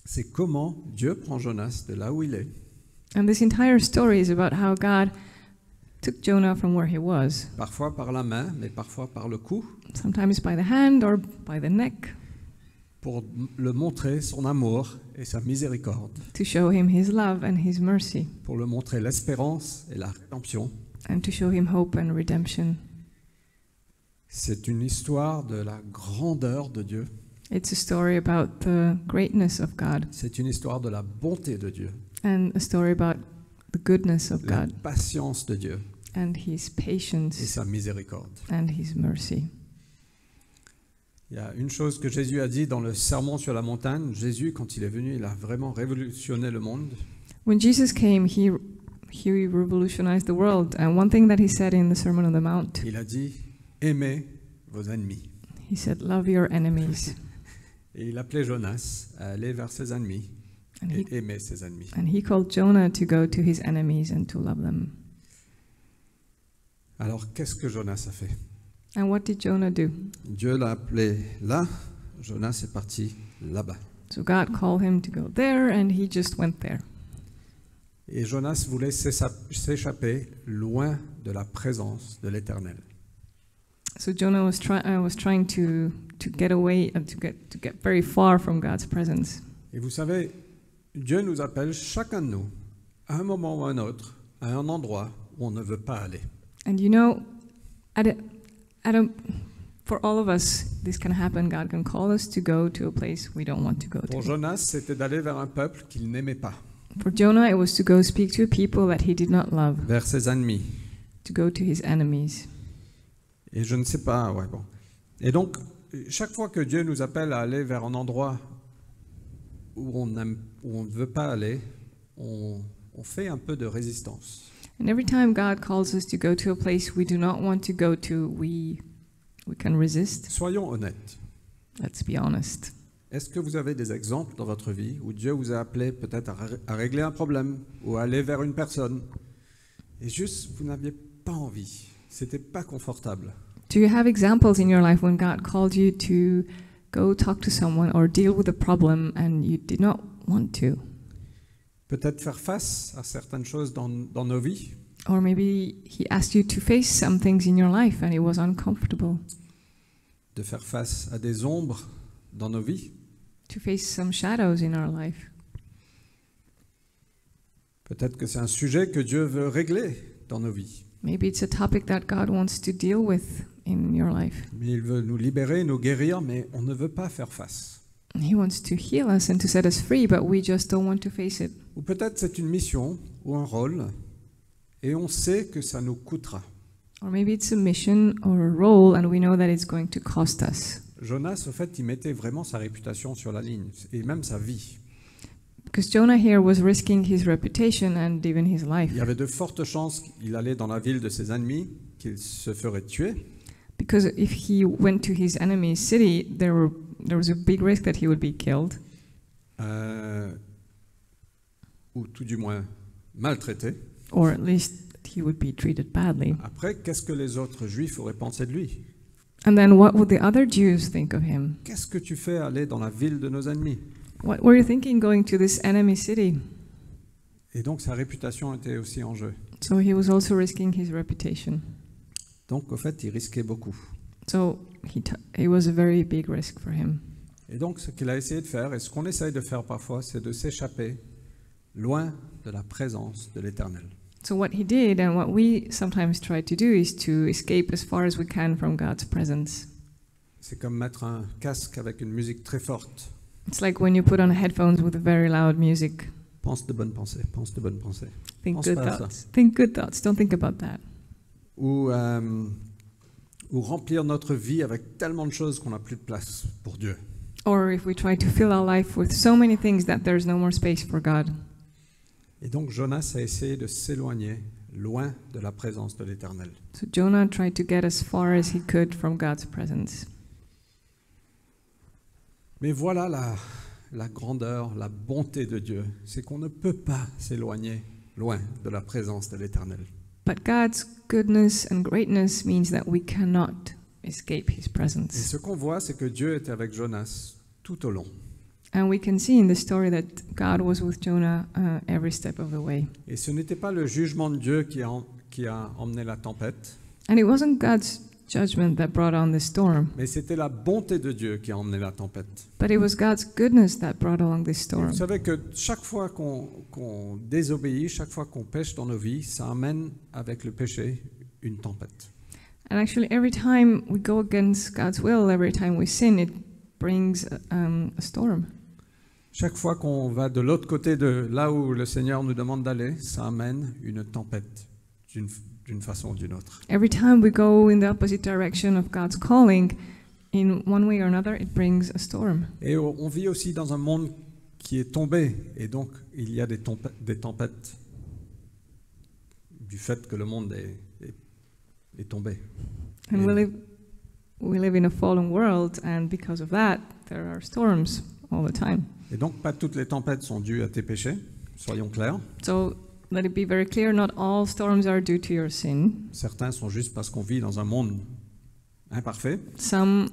c'est comment Dieu prend Jonas de là où il est. And this entire story is about how God took Jonah from where he was. Parfois par la main, mais parfois par le cou. Sometimes by the hand or by the neck. Pour le montrer son amour et sa miséricorde. To show him his love and his mercy. Pour le montrer l'espérance et la rédemption. And to show him hope and redemption. C'est une histoire de la grandeur de Dieu. It's a story about the greatness of God. C'est une histoire de la bonté de Dieu. And a story about the goodness of la God. Patience de Dieu. And his patience. Et sa miséricorde. And his mercy. Il y a une chose que Jésus a dit dans le sermon sur la montagne. Jésus, quand il est venu, il a vraiment révolutionné le monde. When Jesus came, he revolutionized the world. And one thing that he said in the Sermon on the Mount. Il a dit, aimez vos ennemis. He said, love your enemies. Et il appelait Jonas à aller vers ses ennemis et aimer ses ennemis. And he called Jonah to go to his enemies and to love them. Alors, qu'est-ce que Jonas a fait? And what did Jonah do? Dieu l'a appelé là, Jonas est parti là-bas. So God called him to go there, and he just went there. Et Jonas voulait s'échapper loin de la présence de l'Éternel. So Jonah was trying to get away and to get very far from God's presence. Et vous savez, Dieu nous appelle chacun de nous à un moment ou à un autre, à un endroit où on ne veut pas aller. And you know, for all of us, this can happen. God can call us to go to a place we don't want to go Pour to. Jonas, c'était d'aller vers un peuple qu'il n'aimait pas. For Jonah, it was to go speak to a people that he did not love. Vers ses ennemis. To go to his enemies. Et je ne sais pas, ouais, bon. Et donc, chaque fois que Dieu nous appelle à aller vers un endroit où on ne veut pas aller, on fait un peu de résistance. And every time God calls us to go to a place we do not want to go to, we can resist. Soyons honnêtes. Let's be honest. Est-ce que vous avez des exemples dans votre vie où Dieu vous a appelé peut-être à régler un problème ou à aller vers une personne et juste vous n'aviez pas envie, c'était pas confortable? Do you have examples in your life when God called you to go talk to someone or deal with a problem and you did not want to? Peut-être faire face à certaines choses dans nos vies. Or maybe he asked you to face some things in your life and it was uncomfortable. De faire face à des ombres dans nos vies. To face some shadows in our life. Peut-être que c'est un sujet que Dieu veut régler dans nos vies. Maybe it's a topic that God wants to deal with in your life. Mais il veut nous libérer, nous guérir, mais on ne veut pas faire face. He wants to heal us and to set us free, but we just don't want to face it. Ou peut-être c'est une mission ou un rôle, et on sait que ça nous coûtera. Or maybe it's a mission or a role, and we know that it's going to cost us. Jonas, au fait, il mettait vraiment sa réputation sur la ligne, et même sa vie. Because Jonah here was risking his reputation and even his life. Il y avait de fortes chances qu'il allait dans la ville de ses ennemis, qu'il se ferait tuer. Because if he went to his enemy's city, there was a big risk that he would be killed. Ou tout du moins maltraité. Or at least he would be treated badly. Après, qu'est-ce que les autres Juifs auraient pensé de lui? And then what would the other Jews think of him? Qu'est-ce que tu fais aller dans la ville de nos ennemis? What were you thinking going to this enemy city? Et donc sa réputation était aussi en jeu. So he was also risking his reputation. Donc au fait, il risquait beaucoup. So it was a very big risk for him. Et donc ce qu'il a essayé de faire, et ce qu'on essaye de faire parfois, c'est de s'échapper loin de la présence de l'Éternel. So what he did and what we sometimes try to do is to escape as far as we can from God's presence. C'est comme mettre un casque avec une musique très forte. It's like when you put on headphones with very loud music. Pense de bonnes pensées, pense de bonnes pensées. Think Pense good pas à ça. thoughts. Think good thoughts. Don't think about that. Ou remplir notre vie avec tellement de choses qu'on n'a plus de place pour Dieu. Or if we try to fill our life with so many things that there's no more space for God. Et donc Jonas a essayé de s'éloigner loin de la présence de l'Éternel. So Jonah tried to get as far as he could from God's presence. Mais voilà la grandeur, la bonté de Dieu, c'est qu'on ne peut pas s'éloigner loin de la présence de l'Éternel. But God's goodness and greatness means that we cannot escape his Et presence. ce qu'on voit, c'est que Dieu était avec Jonas tout au long. And we can see in the story that God was with Jonah every step of the way. Et ce n'était pas le jugement de Dieu qui a emmené la tempête, And it wasn't God's judgment that brought on the storm, mais c'était la bonté de Dieu qui a emmené la tempête. but it was God's goodness that brought along this Et storm. vous savez que chaque fois qu'on désobéit, chaque fois qu'on pêche dans nos vies, ça amène avec le péché une tempête. And actually, every time we go against God's will, every time we sin, it brings a storm. Chaque fois qu'on va de l'autre côté de là où le Seigneur nous demande d'aller, ça amène une tempête d'une façon ou d'une autre. Every time we go in the opposite direction of God's calling, in one way or another, it brings a storm. Et on vit aussi dans un monde qui est tombé, et donc il y a des tempêtes du fait que le monde est tombé. And we live in a fallen world, and because of that, there are storms all the time. Et donc pas toutes les tempêtes sont dues à tes péchés, soyons clairs. So let it be very clear, not all storms are due to your sin. Certains sont juste parce qu'on vit dans un monde imparfait. Some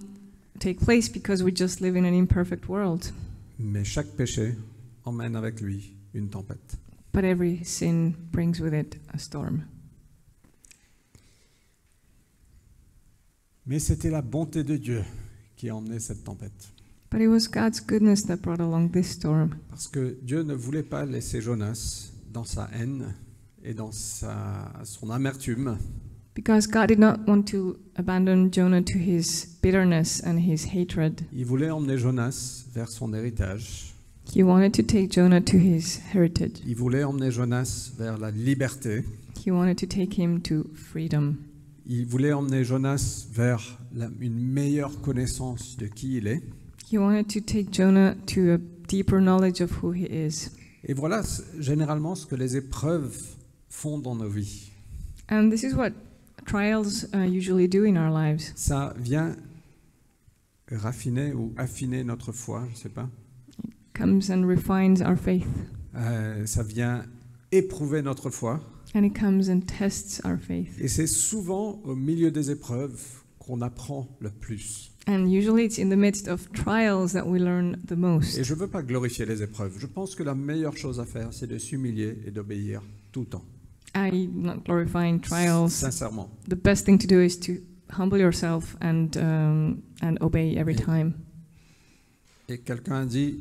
take place because we just live in an imperfect world. Mais chaque péché emmène avec lui une tempête. But every sin brings with it a storm. Mais c'était la bonté de Dieu qui a emmené cette tempête. But it was God's goodness that brought along this storm. Parce que Dieu ne voulait pas laisser Jonas dans sa haine et dans son amertume. Because God did not want to abandon Jonah to his bitterness and his hatred. Il voulait emmener Jonas vers son héritage. He wanted to take Jonah to his heritage. Il voulait emmener Jonas vers la liberté. He wanted to take him to freedom. Il voulait emmener Jonas vers une meilleure connaissance de qui il est. He wanted to take Jonah to a deeper knowledge of who he is. Et voilà généralement ce que les épreuves font dans nos vies. And this is what trials usually do in our lives. Ça vient raffiner ou affiner notre foi, je ne sais pas. It comes and refines our faith. Ça vient éprouver notre foi. And it comes and tests our faith. Et c'est souvent au milieu des épreuves qu'on apprend le plus. And usually it's in the midst of trials that we learn the most. Et je ne veux pas glorifier les épreuves. Je pense que la meilleure chose à faire, c'est de s'humilier et d'obéir tout le temps. I'm not glorifying trials. Sincèrement. The best thing to do is to humble yourself and obey every time. Et quelqu'un dit,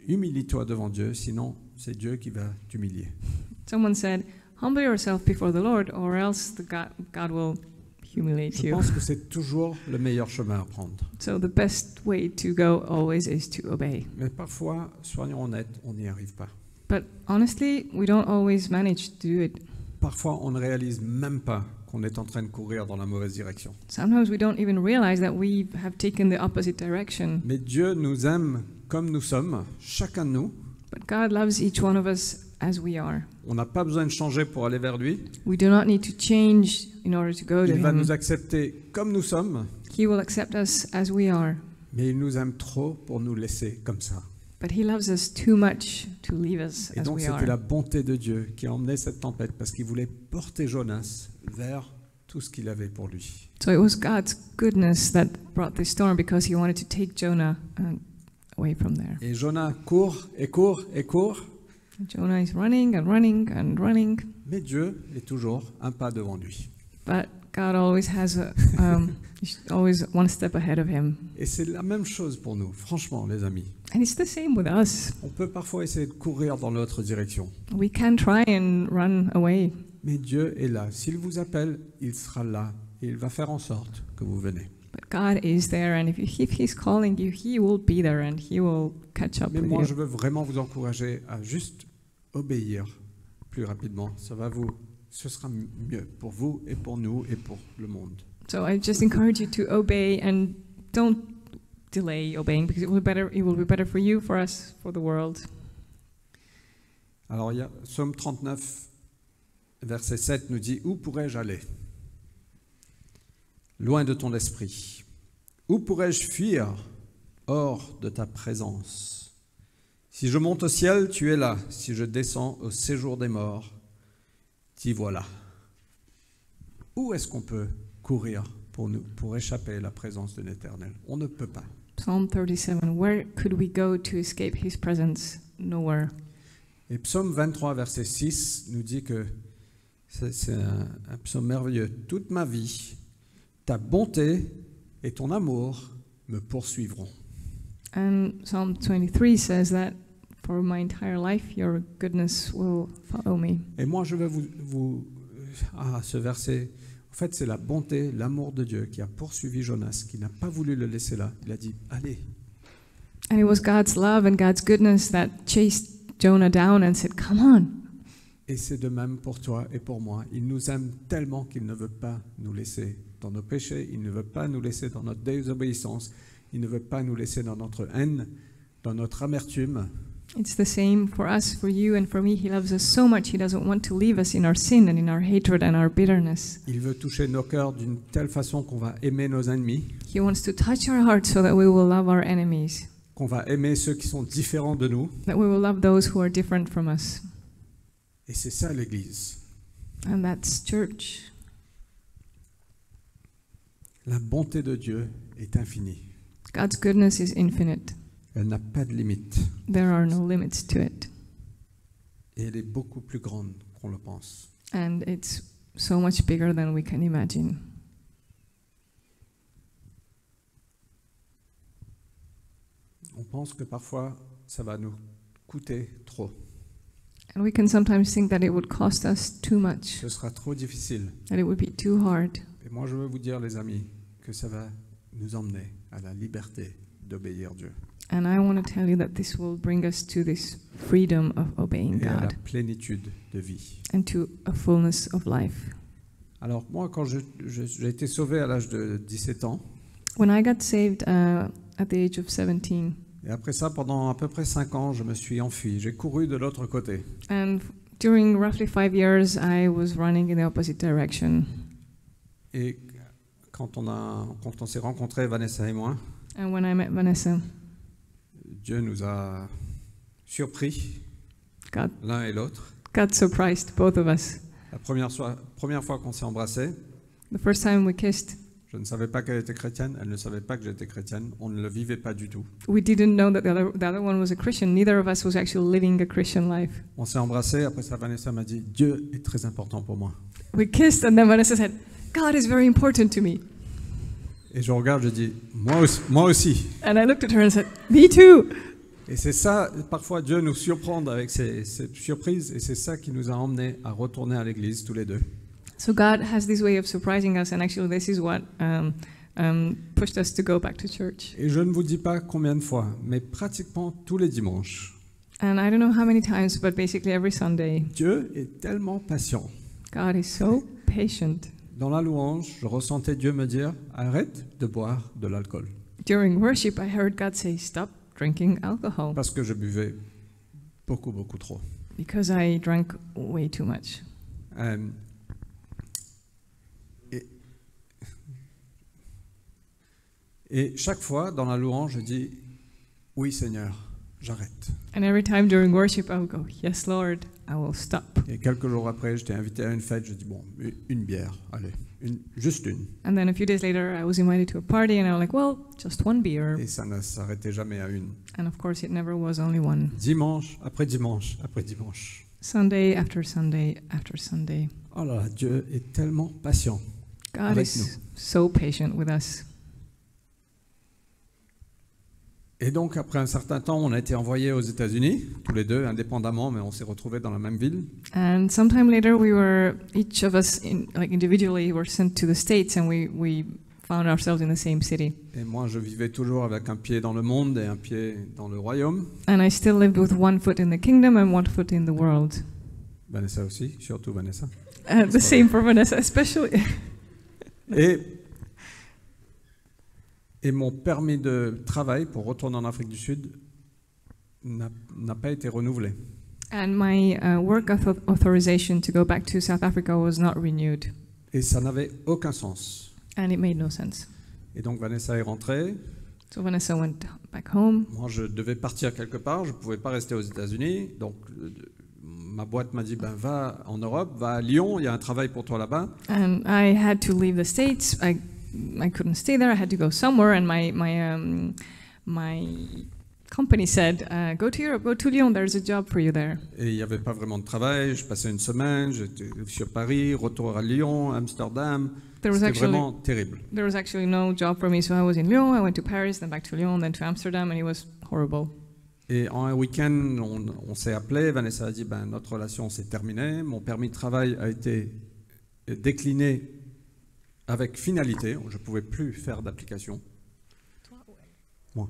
humilie-toi devant Dieu, sinon c'est Dieu qui va t'humilier. Someone said, humble yourself before the Lord, or else God will humiliate Je you. pense que c'est toujours le meilleur chemin à prendre. So the best way to go always is to obey. Mais parfois, soyons honnêtes, on n'y arrive pas. But honestly, we don't always manage to do it. Parfois, on ne réalise même pas qu'on est en train de courir dans la mauvaise direction. Sometimes we don't even realize that we have taken the opposite direction. Mais Dieu nous aime comme nous sommes, chacun de nous. But God loves each one of us as we are. On n'a pas besoin de changer pour aller vers lui. We do not need to change in order to go to Il va Him. nous accepter comme nous sommes. He will accept us as we are. Mais il nous aime trop pour nous laisser comme ça. But He loves us too much to leave us Et as donc we c'était are. la bonté de Dieu qui a emmené cette tempête parce qu'il voulait porter Jonas vers tout ce qu'il avait pour lui. So it was God's goodness that brought this storm because He wanted to take Jonah away from there. Et Jonas court et court et court. Jonah is running and running and running. Mais Dieu est toujours un pas devant lui. But God always has always one step ahead of him. Et c'est la même chose pour nous, franchement, les amis. And it's the same with us. On peut parfois essayer de courir dans l'autre direction. We can try and run away. Mais Dieu est là. S'il vous appelle, il sera là et il va faire en sorte que vous venez. But God is there, and if He's calling you, He will be there, and He will catch up Mais with moi, you. je veux vraiment vous encourager à juste obéir plus rapidement. Ce sera mieux pour vous et pour nous et pour le monde. So I just encourage you to obey and don't delay obeying, because it will be better for you, for us, for the world. Alors, il y a Psaume 39, verset 7 nous dit « Où pourrais-je aller ? Loin de ton esprit. Où pourrais-je fuir hors de ta présence ? Si je monte au ciel, tu es là. Si je descends au séjour des morts, t'y voilà. » Où est-ce qu'on peut courir pour échapper à la présence de l'Éternel? On ne peut pas. Psalm 37, where could we go to escape His presence? Nowhere. Et Psaume 23, verset 6 nous dit que c'est un psaume merveilleux. Toute ma vie, ta bonté et ton amour me poursuivront. And Psalm 23 says that for my entire life, your goodness will follow me. Et moi, je veux ce verset, en fait, c'est la bonté, l'amour de Dieu qui a poursuivi Jonas, qui n'a pas voulu le laisser là. Il a dit, allez. And it was God's love and God's goodness that chased Jonah down and said, come on. Et c'est de même pour toi et pour moi. Il nous aime tellement qu'il ne veut pas nous laisser dans nos péchés, il ne veut pas nous laisser dans notre désobéissance, il ne veut pas nous laisser dans notre haine, dans notre amertume. It's the same for us, for you and for me. He loves us so much, He doesn't want to leave us in our sin and in our hatred and our bitterness. Il veut toucher nos cœurs d'une telle façon qu'on va aimer nos ennemis. He wants to touch our hearts so that we will love our enemies. Qu'on va aimer ceux qui sont différents de nous. That we will love those who are different from us. Et c'est ça l'Église. And that's church. La bonté de Dieu est infinie. God's goodness is infinite. Elle n'a pas de limite. There are no limits to it. Et elle est beaucoup plus grande qu'on le pense. And it's so much bigger than we can imagine. On pense que parfois, ça va nous coûter trop. And we can sometimes think that it would cost us too much. Ce sera trop difficile. That it would be too hard. Et moi, je veux vous dire, les amis, que ça va nous emmener à la liberté d'obéir Dieu. And I want to tell you that this will bring us to this freedom of obeying Et à la God plénitude de vie. and to a fullness of life. Alors moi, quand j'ai été sauvé à l'âge de 17 ans, When I got saved at the age of 17, et après ça, pendant à peu près 5 ans, je me suis enfui. J'ai couru de l'autre côté. and during roughly 5 years, I was running in the opposite direction. Et quand on s'est rencontrés, Vanessa et moi, And when I met Vanessa, Dieu nous a surpris, God l'un et l'autre. surprised both of us. La première fois qu'on s'est embrassés, The first time we kissed, je ne savais pas qu'elle était chrétienne, elle ne savait pas que j'étais chrétienne, on ne le vivait pas du tout. we didn't know that the other one was a Christian. Neither of us was actually living a Christian life. On s'est embrassés, après ça, Vanessa m'a dit, Dieu est très important pour moi. We kissed, and then Vanessa said, God is very important to me. Et je regarde, je dis, moi aussi. And I looked at her and said, me too. Et c'est ça, parfois Dieu nous surprend avec ces surprises, et c'est ça qui nous a emmenés à retourner à l'église tous les deux. So God has this way of surprising us, and actually this is what pushed us to go back to church. Et je ne vous dis pas combien de fois, mais pratiquement tous les dimanches. And I don't know how many times, but basically every Sunday. Dieu est tellement patient. God is so patient. Dans la louange, je ressentais Dieu me dire, arrête de boire de l'alcool. During worship, I heard God say, stop drinking alcohol. Parce que je buvais beaucoup trop. Because I drank way too much. Et chaque fois, dans la louange, je dis, oui Seigneur, j'arrête. And every time during worship, I would go, yes, Lord, I will stop. Et quelques jours après, j'étais invité à une fête, je dis, bon, une bière, allez, juste une. And then a few days later, I was invited to a party, and I was like, well, just one beer. Et ça ne s'arrêtait jamais à une. And of course, it never was only one. Dimanche après dimanche après dimanche. Sunday after Sunday after Sunday. Oh là là, Dieu est tellement patient God avec is nous. so patient with us. Et donc, après un certain temps, on a été envoyés aux États-Unis, tous les deux, indépendamment, mais on s'est retrouvés dans la même ville. And sometime later, we were each of us, individually, were sent to the States, and we found ourselves in the same city. Et moi, je vivais toujours avec un pied dans le monde et un pied dans le royaume. And I still lived with one foot in the kingdom and one foot in the world. Vanessa aussi, surtout Vanessa. The same for Vanessa, especially. Et mon permis de travail pour retourner en Afrique du Sud n'a pas été renouvelé. And my work authorization to go back to South Africa was not renewed. Et ça n'avait aucun sens. And it made no sense. Et donc Vanessa est rentrée. So Vanessa went back home. Moi, je devais partir quelque part, je ne pouvais pas rester aux États-Unis. Donc ma boîte m'a dit, va en Europe, va à Lyon, il y a un travail pour toi là-bas. And I had to leave the States. I couldn't stay there. I had to go somewhere, and my company said, "Go to Europe, go to Lyon. There's a job for you there." Et il n'y avait pas vraiment de travail. Je passais une semaine. J'étais sur Paris, retour à Lyon, Amsterdam. C'était vraiment terrible. There was actually no job for me, so I was in Lyon. I went to Paris, then back to Lyon, then to Amsterdam, and it was horrible. Et en un week-end, on s'est appelé. Vanessa a dit, notre relation s'est terminée. Mon permis de travail a été décliné avec finalité. Je ne pouvais plus faire d'application. Moi.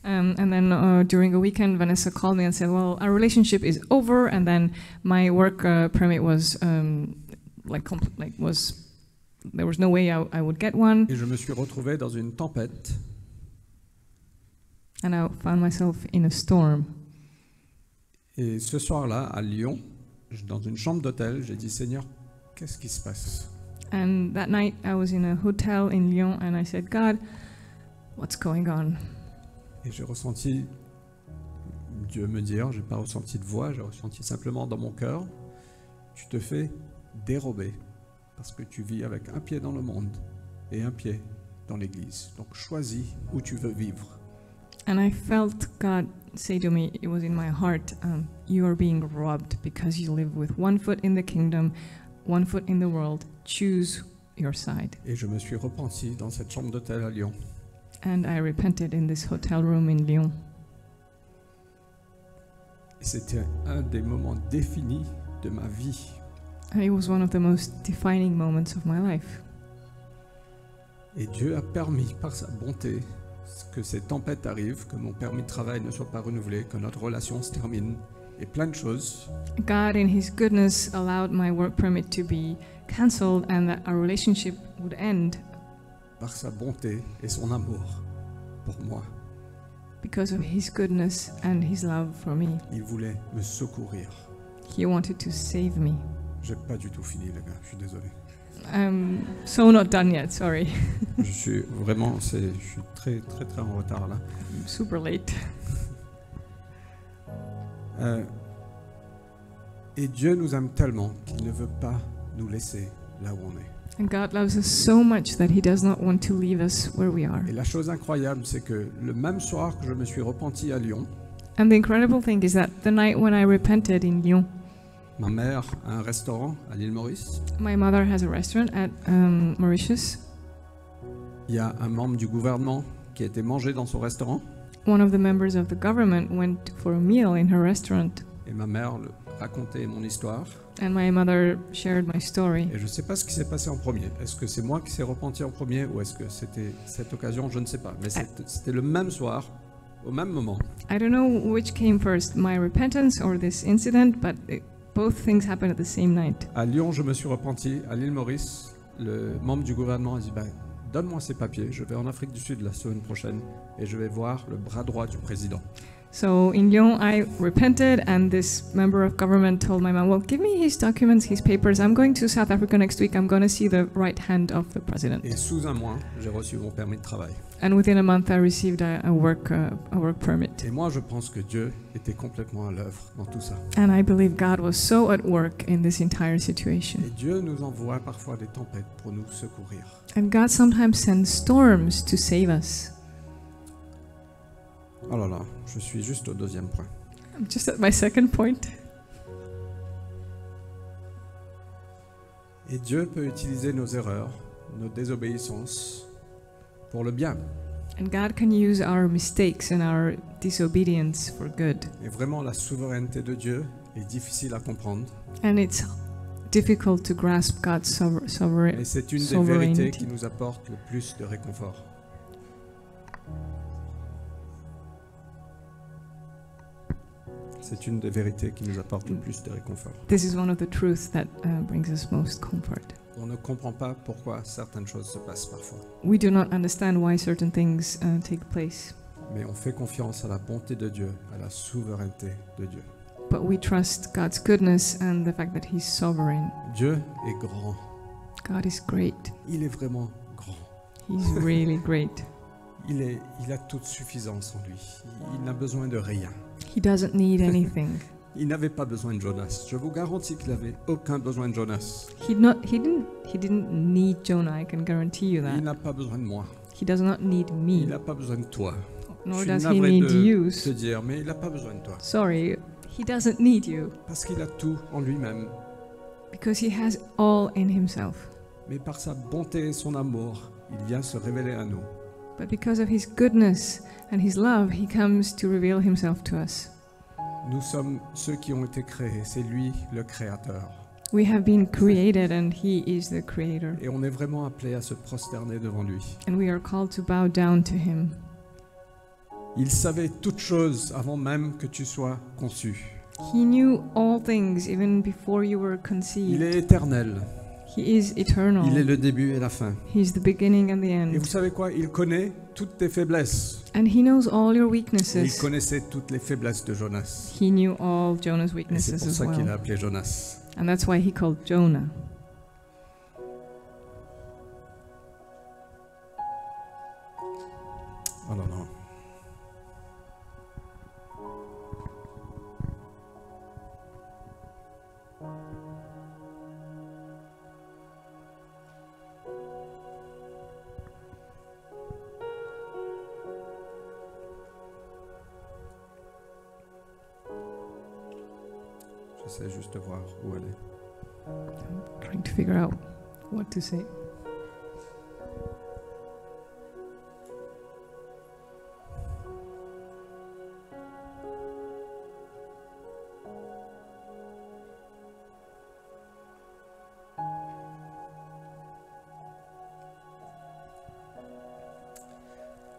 And then during a weekend, Vanessa called me and said, "Well, our relationship is over." And then my work permit was there was no way I would get one. Et je me suis retrouvé dans une tempête. And I found myself in a storm. Et ce soir-là, à Lyon, dans une chambre d'hôtel, j'ai dit, Seigneur, qu'est-ce qui se passe? And that night, I was in a hotel in Lyon, and I said, God, what's going on? Et j'ai ressenti Dieu me dire, j'ai pas ressenti de voix, j'ai ressenti simplement dans mon cœur, tu te fais dérober parce que tu vis avec un pied dans le monde et un pied dans l'église. Donc choisis où tu veux vivre. And I felt God say to me, it was in my heart, you are being robbed because you live with one foot in the kingdom, one foot in the world. Choose your side. Et je me suis repenti dans cette chambre d'hôtel à Lyon. And I repented in this hotel room in Lyon. Et c'était un des moments définis de ma vie. And it was one of the most defining moments of my life. Et Dieu a permis par sa bonté que ces tempêtes arrivent, que mon permis de travail ne soit pas renouvelé, que notre relation se termine, et plein de choses. God in His goodness allowed my work permit to be cancelled and that our relationship would end. Par sa bonté et son amour pour moi. Because of His goodness and His love for me. Il voulait me secourir. He wanted to save me. J'ai pas du tout fini, les gars, je suis désolé. So not done yet, sorry. Je suis vraiment, je suis très en retard là. I'm super late. Et Dieu nous aime tellement qu'il ne veut pas nous laisser là où on est. And God loves us so much that He does not want to leave us where we are. Et la chose incroyable, c'est que le même soir que je me suis repenti à Lyon, and the incredible thing is that the night when I repented in Lyon, ma mère a un restaurant à l'île Maurice. My mother has a restaurant at Mauritius. Il y a un membre du gouvernement qui a été mangé dans son restaurant. One of the members of the government went for a meal in her restaurant. Et ma mère racontait mon histoire. And my mother shared my story. Et je ne sais pas ce qui s'est passé en premier. Est-ce que c'est moi qui s'est repenti en premier ou est-ce que c'était cette occasion? Je ne sais pas. Mais c'était le même soir, au même moment. I don't know which came first, my repentance or this incident, but both things happened at the same night. À Lyon, je me suis repenti. À l'île Maurice, le membre du gouvernement a dit donne-moi ces papiers, je vais en Afrique du Sud la semaine prochaine et je vais voir le bras droit du président. So in Lyon, I repented, and this member of government told my mom, well, give me his documents, his papers. I'm going to South Africa next week. I'm going to see the right hand of the president. Et sous un mois, j'ai reçu mon permis de travail. And within a month, I received a work permit. Et moi, je pense que Dieu était complètement à l'œuvre dans tout ça. And I believe God was so at work in this entire situation. Et Dieu nous envoie parfois des tempêtes pour nous secourir. And God sometimes sends storms to save us. Oh là là, je suis juste au deuxième point. I'm just at my second point. Et Dieu peut utiliser nos erreurs, nos désobéissances pour le bien. And God can use our mistakes and our disobedience for good. Et vraiment, la souveraineté de Dieu est difficile à comprendre. And it's difficult to grasp God's Et c'est une des vérités qui sovereignty. nous apporte le plus de réconfort. C'est une des vérités qui nous apporte le plus de réconfort. This is one of the truths that brings us most comfort. On ne comprend pas pourquoi certaines choses se passent parfois. We do not understand why certain things take place, Mais on fait confiance à la bonté de Dieu, à la souveraineté de Dieu. but we trust God's goodness and the fact that He's sovereign. Dieu est grand. God is great. Il est vraiment grand. He's really great. Il a toute suffisance en lui. Il n'a besoin de rien. He doesn't need anything. Il n'avait pas besoin de Jonas. Je vous garantis qu'il n'avait aucun besoin de Jonas. He didn't need Jonah. I can guarantee you Il that. n'a pas besoin de moi. He does not need me. Il n'a pas besoin de toi. Nor Je does suis he navré need de you. te dire, mais il n'a pas besoin de toi. Sorry, he doesn't need you Parce qu'il a tout en lui-même. because he has all in himself. Mais par sa bonté et son amour, il vient se révéler à nous. But because of his goodness and his love, he comes to reveal himself to us. Nous sommes ceux qui ont été créés. C'est lui le créateur. We have been created and he is the creator. Et on est vraiment appelé à se prosterner devant lui. And we are called to bow down to him. Il savait toutes choses avant même que tu sois conçu. He knew all things even before you were Il conceived. est éternel. He is eternal. Il est le début et la fin. He's the beginning and the Et vous end. savez quoi? Il connaît toutes tes faiblesses. And he knows all your Et il weaknesses. connaissait toutes les faiblesses de Jonas. He knew all Jonah's Et c'est weaknesses pour as ça qu'il a well. appelé Jonas. And that's why he called Jonah. Oh là là. J'essaie juste de voir où elle est. Trying to figure out what to say.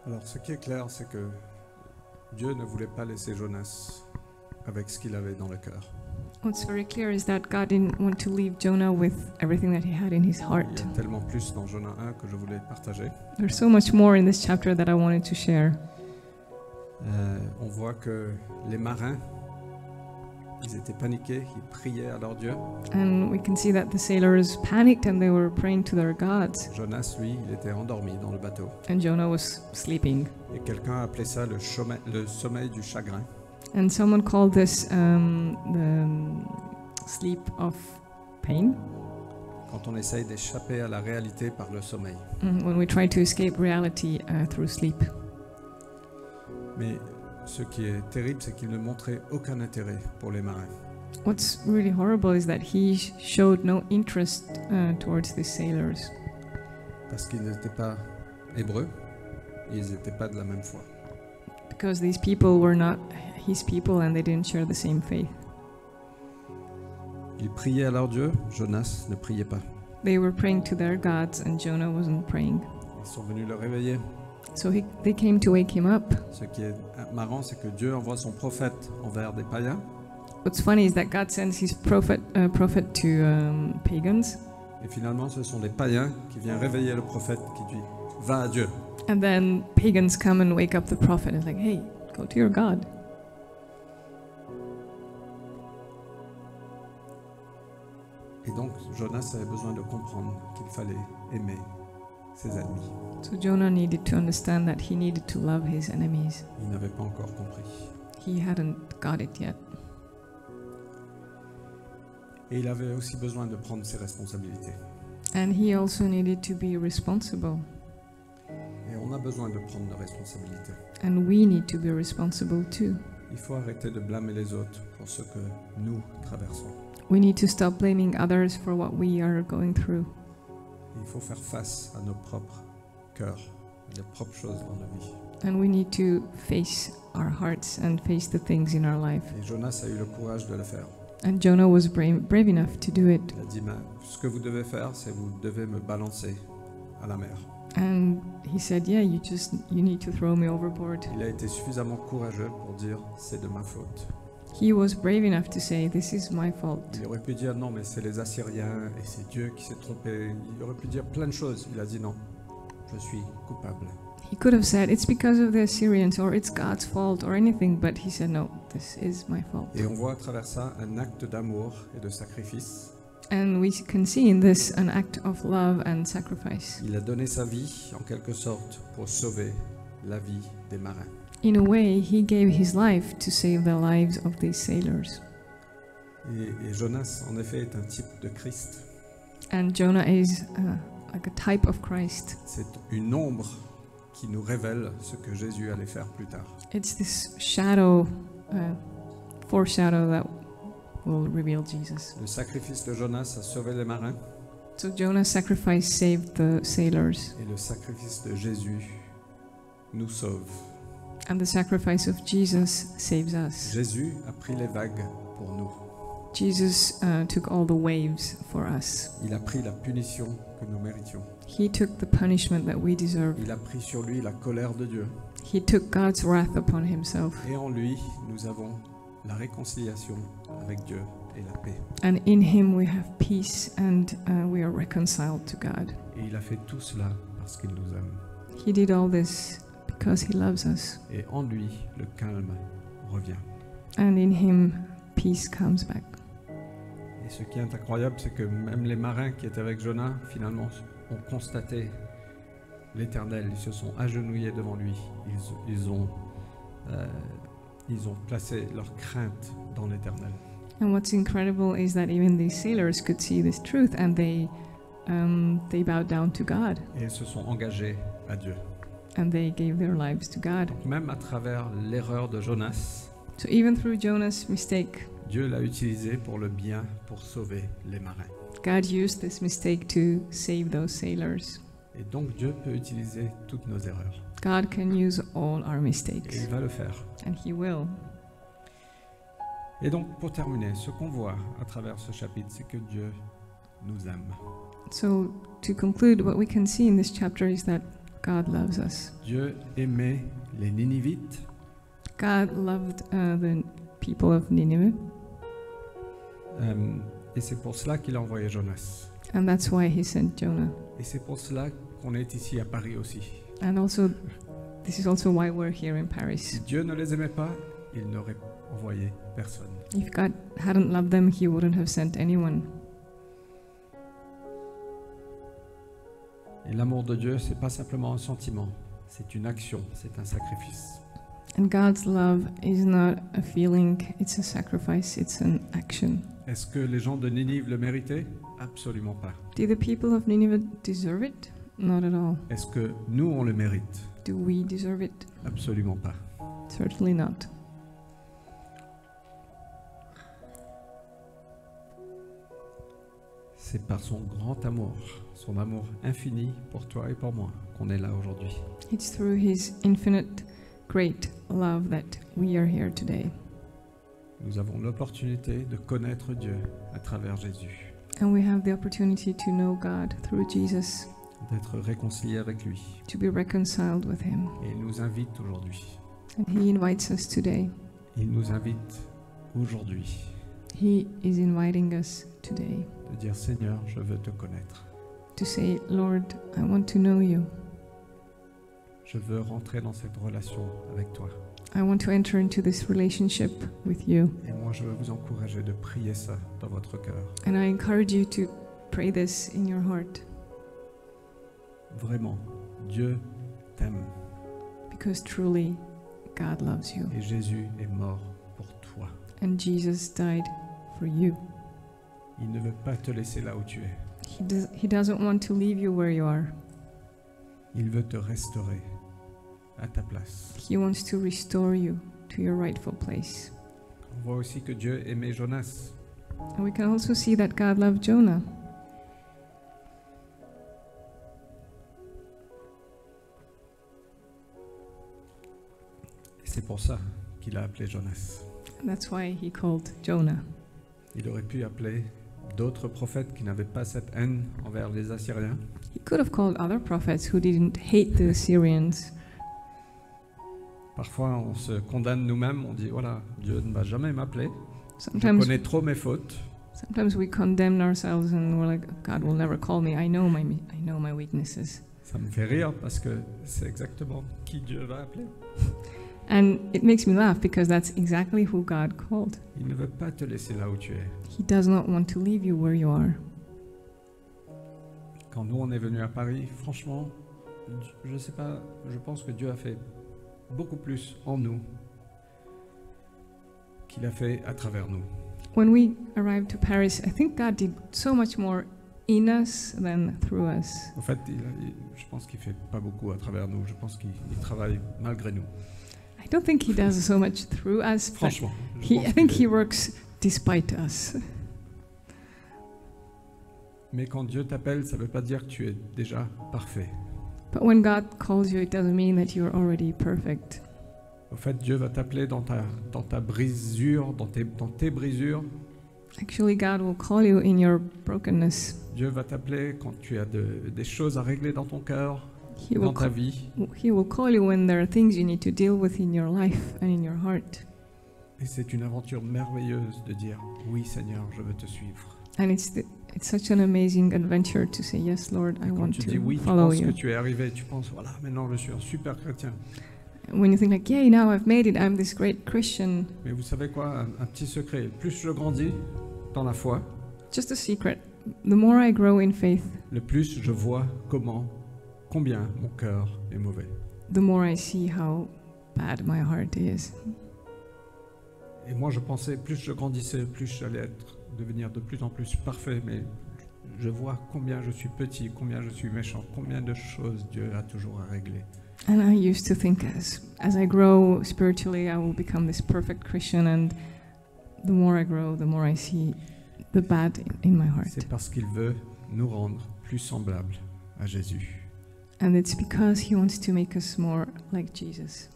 Alors, ce qui est clair, c'est que Dieu ne voulait pas laisser Jonas avec ce qu'il avait dans le cœur. What's very clear is that God didn't want to leave Jonah with everything that he had in his Il heart. y a tellement plus dans Jonas 1 que je voulais partager. There's so much more in this chapter that I wanted to share. On voit que les marins, ils étaient paniqués, ils priaient à leur Dieu. And we can see that the sailors panicked and they were praying to their gods. Jonas, lui, il était endormi dans le bateau. And Jonah was sleeping. Et quelqu'un a appelé ça le sommeil du chagrin. And someone called this the sleep of pain. Quand on essaye d'échapper à la réalité par le sommeil. When we try to escape reality through sleep. Mais ce qui est terrible, c'est qu'il ne montrait aucun intérêt pour les marins. What's really horrible is that he showed no interest towards the sailors. Parce qu'ils n'étaient pas hébreux, et ils n'étaient pas de la même foi. Because these people were not his people and they didn't share the same faith. Ils priaient à leur Dieu, Jonas ne priait pas. They were praying to their gods and Jonah wasn't praying. Ils sont venus le réveiller. So they came to wake him up. Ce qui est marrant, c'est que Dieu envoie son prophète envers des païens. What's funny is that God sends his prophet to pagans. Et finalement, ce sont les païens qui viennent réveiller le prophète qui dit « Va à Dieu ». And then pagans come and wake up the prophet and like, hey, go to your God. Et donc, Jonas avait besoin de comprendre qu'il fallait aimer ses ennemis. So Jonah needed to understand that he needed to love his enemies. Il n'avait pas encore compris. He hadn't got it yet. Et il avait aussi besoin de prendre ses responsabilités. And he also needed to be responsible. Et on a besoin de prendre nos responsabilités. And we need to be responsible too. Il faut arrêter de blâmer les autres pour ce que nous traversons. We need to stop blaming others for what we are going through. Il faut faire face à nos propres cœurs. les propres choses dans nos vies. And we need to face our hearts and face the things in our life. Et Jonas a eu le courage de le faire. And Jonah was brave enough to do it. Il a dit, mais ce que vous devez faire, c'est vous devez me balancer à la mer. And he said, yeah, you need to throw me overboard. Il a été suffisamment courageux pour dire, c'est de ma faute. He was brave enough to say, this is my fault. Il aurait pu dire, non, mais c'est les Assyriens et c'est Dieu qui s'est trompé. Il aurait pu dire plein de choses. Il a dit, non, je suis coupable. He could have said, it's because of the Assyrians or it's God's fault or anything, but he said, no, this is my fault. Et on voit à travers ça un acte d'amour et de sacrifice. And we can see in this an act of love and sacrifice. Il a donné sa vie, en quelque sorte, pour sauver la vie des marins. In a way, he gave his life to save the lives of these sailors. Et Jonas, en effet, est un type de Christ. And Jonah is like a type of Christ. C'est une ombre qui nous révèle ce que Jésus allait faire plus tard. It's this shadow, foreshadow that will reveal Jesus. Le sacrifice de Jonas a sauvé les marins. So Jonah's sacrifice saved the sailors. Et le sacrifice de Jésus nous sauve. And the sacrifice of Jesus saves us. Jésus a pris les vagues pour nous. Jesus took all the waves for us. Il a pris la punition que nous méritions. He took the punishment that we deserve. Il a pris sur lui la colère de Dieu. He took God's wrath upon himself. Et en lui, nous avons la réconciliation avec Dieu et la paix. And in him we have peace and we are reconciled to God. Et il a fait tout cela parce qu'il nous aime. He did all this because he loves us. Et en lui, le calme revient. And in him, peace comes back. Et ce qui est incroyable, c'est que même les marins qui étaient avec Jonas, finalement, ont constaté l'Éternel. Ils se sont agenouillés devant lui. Ils ont placé leur crainte dans l'Éternel. And what's incredible is that even these sailors could see this truth and they bowed down to God. Et ils se sont engagés à Dieu. And they gave their lives to God. Donc même à travers l'erreur de Jonas, so even through Jonah's mistake, Dieu l'a utilisé pour le bien, pour sauver les marins. God used this mistake to save those sailors. Et donc Dieu peut utiliser toutes nos erreurs. God can use all our Et mistakes. il va le faire. And he will. Et donc pour terminer, ce qu'on voit à travers ce chapitre, c'est que Dieu nous aime. So to conclude, what we can see in this chapter is that God loves us. Dieu aimait les Ninivites. God loved the people of Nineveh. Et c'est pour cela qu'il a envoyé Jonas. And that's why he sent Jonah. Et c'est pour cela qu'on est ici à Paris aussi. And also, this is also why we're here in Si Paris. Dieu ne les aimait pas, il n'aurait envoyé personne. If God hadn't loved them, he wouldn't have sent anyone. Et l'amour de Dieu, c'est pas simplement un sentiment, c'est une action, c'est un sacrifice. And God's love is not a feeling, it's a sacrifice, it's an action. Est-ce que les gens de Ninive le méritaient? Absolument pas. Do the people of Nineveh deserve it? Not at all. Est-ce que nous, on le mérite? Do we deserve it? Absolument pas. Certainly not. C'est par son grand amour, son amour infini pour toi et pour moi, qu'on est là aujourd'hui. It's through his infinite, great love that we are here today. Nous avons l'opportunité de connaître Dieu à travers Jésus, And we have the opportunity to know God through Jesus, d'être réconciliés avec lui. to be reconciled with him. Et il nous invite aujourd'hui. And he invites us today. Il nous invite aujourd'hui He is inviting us today de dire Seigneur, je veux te connaître. to say, Lord, I want to know you. Je veux rentrer dans cette relation avec toi. I want to enter into this relationship with you. Et moi, je veux vous encourager de prier ça dans votre cœur. And I encourage you to pray this in your heart, Vraiment, Dieu t'aime because truly God loves you. et Jésus est mort pour toi. And Jesus died for you. Il ne veut pas te laisser là où tu es. He doesn't want to leave you where you are. Il veut te restaurer à ta place. He wants to restore you to your rightful place. On voit aussi que Dieu aimait Jonas. And we can also see that God loved Jonah. C'est pour ça qu'il a appelé Jonas. That's why he called Jonah. Il aurait pu appeler d'autres prophètes qui n'avaient pas cette haine envers les Assyriens. He could have called other prophets who didn't hate the Assyrians. Parfois, on se condamne nous-mêmes, on dit voilà, Dieu ne va jamais m'appeler. Je Sometimes- connais trop mes fautes. Sometimes we condemn ourselves and we're like, God will never call me. I know my weaknesses. Ça me fait rire parce que c'est exactement qui Dieu va appeler. And it makes me laugh because that's exactly who God called. Il ne veut pas te laisser là où tu es. He does not want to leave you where you are. Quand nous on est venus à Paris, franchement, je sais pas, je pense que Dieu a fait beaucoup plus en nous qu'il a fait à travers nous. When we arrived to Paris, I think God did so much more in us than through us. En fait, je pense qu'il fait pas beaucoup à travers nous. Je pense qu'il travaille malgré nous. I don't think He does so much through us, but Franchement, je pense I think qu'il He works despite us. Mais quand Dieu t'appelle, ça ne veut pas dire que tu es déjà parfait. But when God calls you, it doesn't mean that you're already perfect. En fait, Dieu va t'appeler dans ta brisure, dans tes brisures. Actually, God will call you in your brokenness. Dieu va t'appeler quand tu as des choses à régler dans ton cœur, He will, dans ta call, vie. he will call you when there are things you need to deal with in your life and in your heart. Et c'est une aventure merveilleuse de dire oui Seigneur, je veux te suivre. And it's such an amazing adventure to say, yes, Lord, I Quand want tu to dis oui, tu follow penses you. que tu es arrivé, tu penses voilà, maintenant je suis un super chrétien. When you think like, yay, now I've made it, I'm this great Christian. Mais vous savez quoi, un petit secret, plus je grandis dans la foi, Just a secret. The more I grow in faith, le plus je vois combien mon cœur est mauvais. the more I see how bad my heart is. Et moi je pensais, plus je grandissais, plus j'allais devenir de plus en plus parfait, mais je vois combien je suis petit, combien je suis méchant, combien de choses Dieu a toujours à régler. And I used to think as I grow spiritually, I will become this perfect Christian, and the more I grow, the more I see the bad in my heart. C'est parce qu'il veut nous rendre plus semblables à Jésus. And it's because He wants to make us more like Jesus.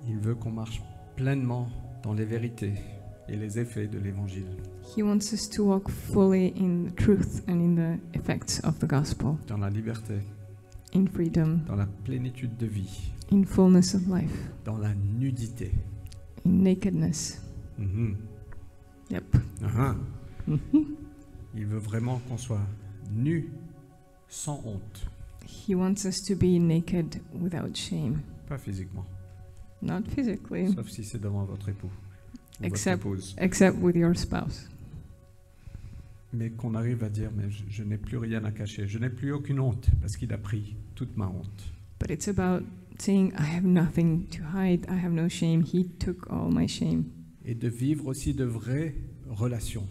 Il veut qu'on marche pleinement dans les vérités et les effets de l'Évangile, He wants us to walk fully in the truth and in the effects of the gospel, dans la liberté, in freedom, dans la plénitude de vie, in fullness of life, dans la nudité. in nakedness. Mhm. Yep. Ah. Mhm. Il veut vraiment qu'on soit nus, sans honte, He wants us to be naked without shame, pas physiquement, not physically, sauf si c'est devant votre époux ou except, votre épouse. except with your spouse. Mais qu'on arrive à dire, mais je n'ai plus rien à cacher, je n'ai plus aucune honte, parce qu'il a pris toute ma honte. But it's about saying, I have nothing to hide, I have no shame, He took all my shame. Et de vivre aussi de vraies relations,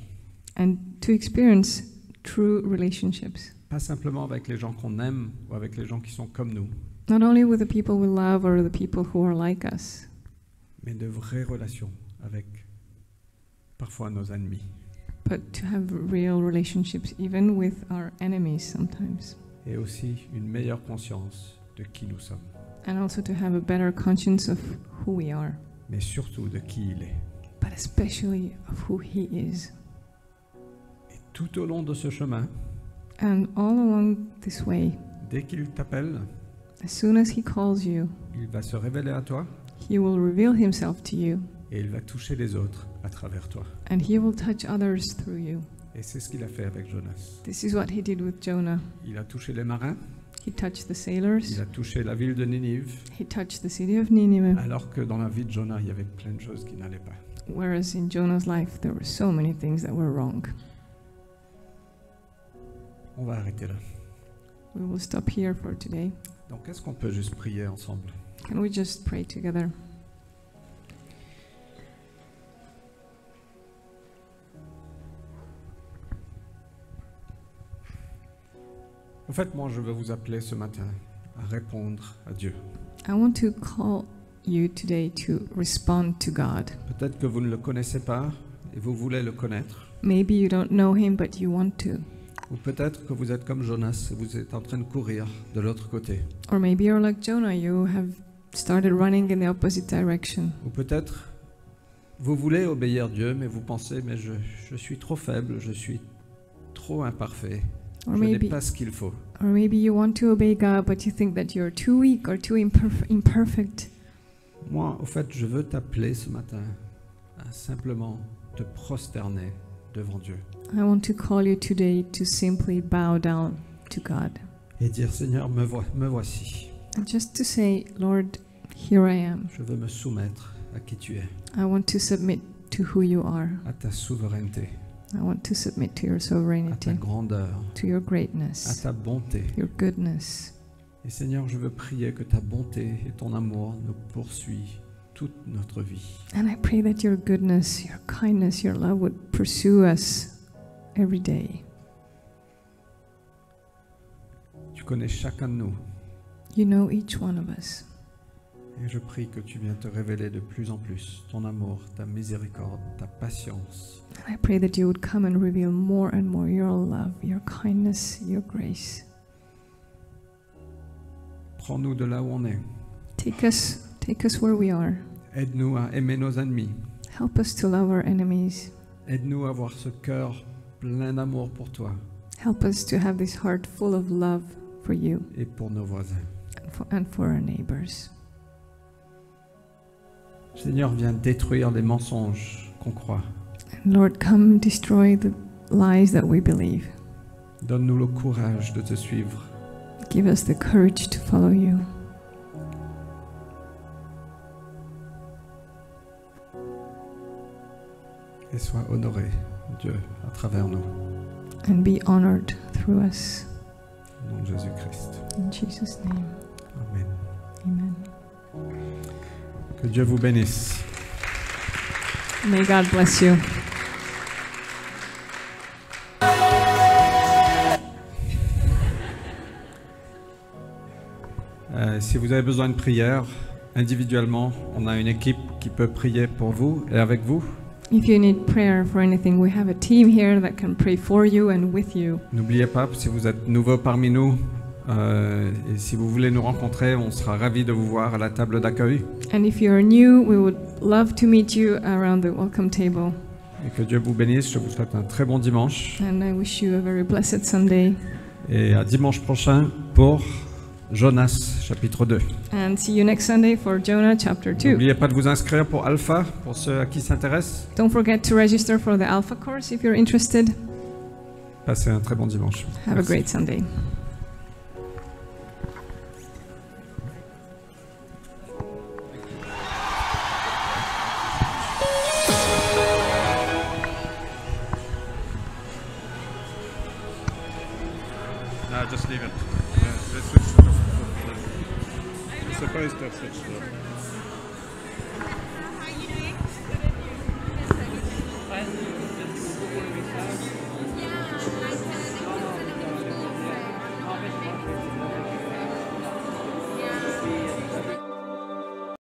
And to experience true relationships, pas simplement avec les gens qu'on aime ou avec les gens qui sont comme nous, not only with the people we love or the people who are like us, mais de vraies relations avec parfois nos ennemis. but to have real relationships even with our enemies sometimes. Et aussi une meilleure conscience de qui nous sommes, And also to have a better conscience of who we are, mais surtout de qui il est. but especially of who He is. Et tout au long de ce chemin, And all along this way, dès qu'il t'appelle, as soon as He calls you, il va se révéler à toi He will reveal Himself to you, et il va toucher les autres à travers toi. and He will touch others through you. Et c'est ce qu'il a fait avec Jonas. This is what He did with Jonah. Il a touché les marins, He touched the sailors, il a touché la ville de Ninive, He touched the city of Nineveh, alors que dans la vie de Jonas, il y avait plein de choses qui n'allaient pas. whereas in Jonah's life there were so many things that were wrong. On va arrêter là. We will stop here for today. Donc, est-ce qu'on peut juste prier ensemble? Can we just pray together? En fait, moi, je veux vous appeler ce matin à répondre à Dieu. I want to call you today to respond to God. Peut-être que vous ne le connaissez pas et vous voulez le connaître. Maybe you don't know Him, but you want to. Ou peut-être que vous êtes comme Jonas et vous êtes en train de courir de l'autre côté. Or maybe you're like Jonah, you have started running in the opposite direction. Ou peut-être vous voulez obéir Dieu, mais vous pensez, mais je suis trop faible, je suis trop imparfait, Or je n'ai maybe- pas ce qu'il faut. Or maybe you want to obey God, but you think that you're too weak or too imperfect. Moi, au fait, je veux t'appeler ce matin à simplement te prosterner devant Dieu I want to call you today to simply bow down to God. et dire, Seigneur, me voici. And just to say, Lord, here I am. Je veux me soumettre à qui tu es, I want to submit to who you are. à ta souveraineté, I want to submit to your à ta sovereignty, grandeur, to your à greatness, ta bonté. your goodness. Et Seigneur, je veux prier que ta bonté et ton amour nous poursuivent toute notre vie. And I pray that your goodness, your kindness, your love would pursue us every day. Tu connais chacun de nous You know each one of us. et je prie que tu viennes te révéler de plus en plus ton amour, ta miséricorde, ta patience. And I pray that you would come and reveal more and more your love, your kindness, your grace. Prends-nous de là où on est. Take us where we are. Aide-nous à aimer nos ennemis. Help us to love our enemies. Aide-nous à avoir ce cœur plein d'amour pour toi Help us to have this heart full of love for you et pour nos voisins. and for our neighbors. Seigneur, viens détruire les mensonges qu'on croit. And Lord, come destroy the lies that we believe. Donne-nous le courage de te suivre. Give us the courage to follow you. Et sois honoré, Dieu, à travers nous. And be honored through us. Au nom de Jésus-Christ. In Jesus' name. Amen. Amen. Que Dieu vous bénisse. May God bless you. Si vous avez besoin de prière, individuellement, on a une équipe qui peut prier pour vous et avec vous. If you need prayer for anything, we have a team here that can pray for you and with you. N'oubliez pas, si vous êtes nouveau parmi nous, et si vous voulez nous rencontrer, on sera ravis de vous voir à la table d'accueil. And if you're new, we would love to meet you around the welcome table. Et que Dieu vous bénisse. Je vous souhaite un très bon dimanche. And I wish you a very blessed Sunday. Et à dimanche prochain pour Jonas, chapitre 2. And see you next Sunday for Jonah chapter 2. N'oubliez pas de vous inscrire pour Alpha, pour ceux à qui s'intéressent. Don't forget to register for the Alpha course if you're interested. Passez un très bon dimanche. Have Merci. a great Sunday. No, just leave it. Let's switch it off. It's supposed to have switched it off.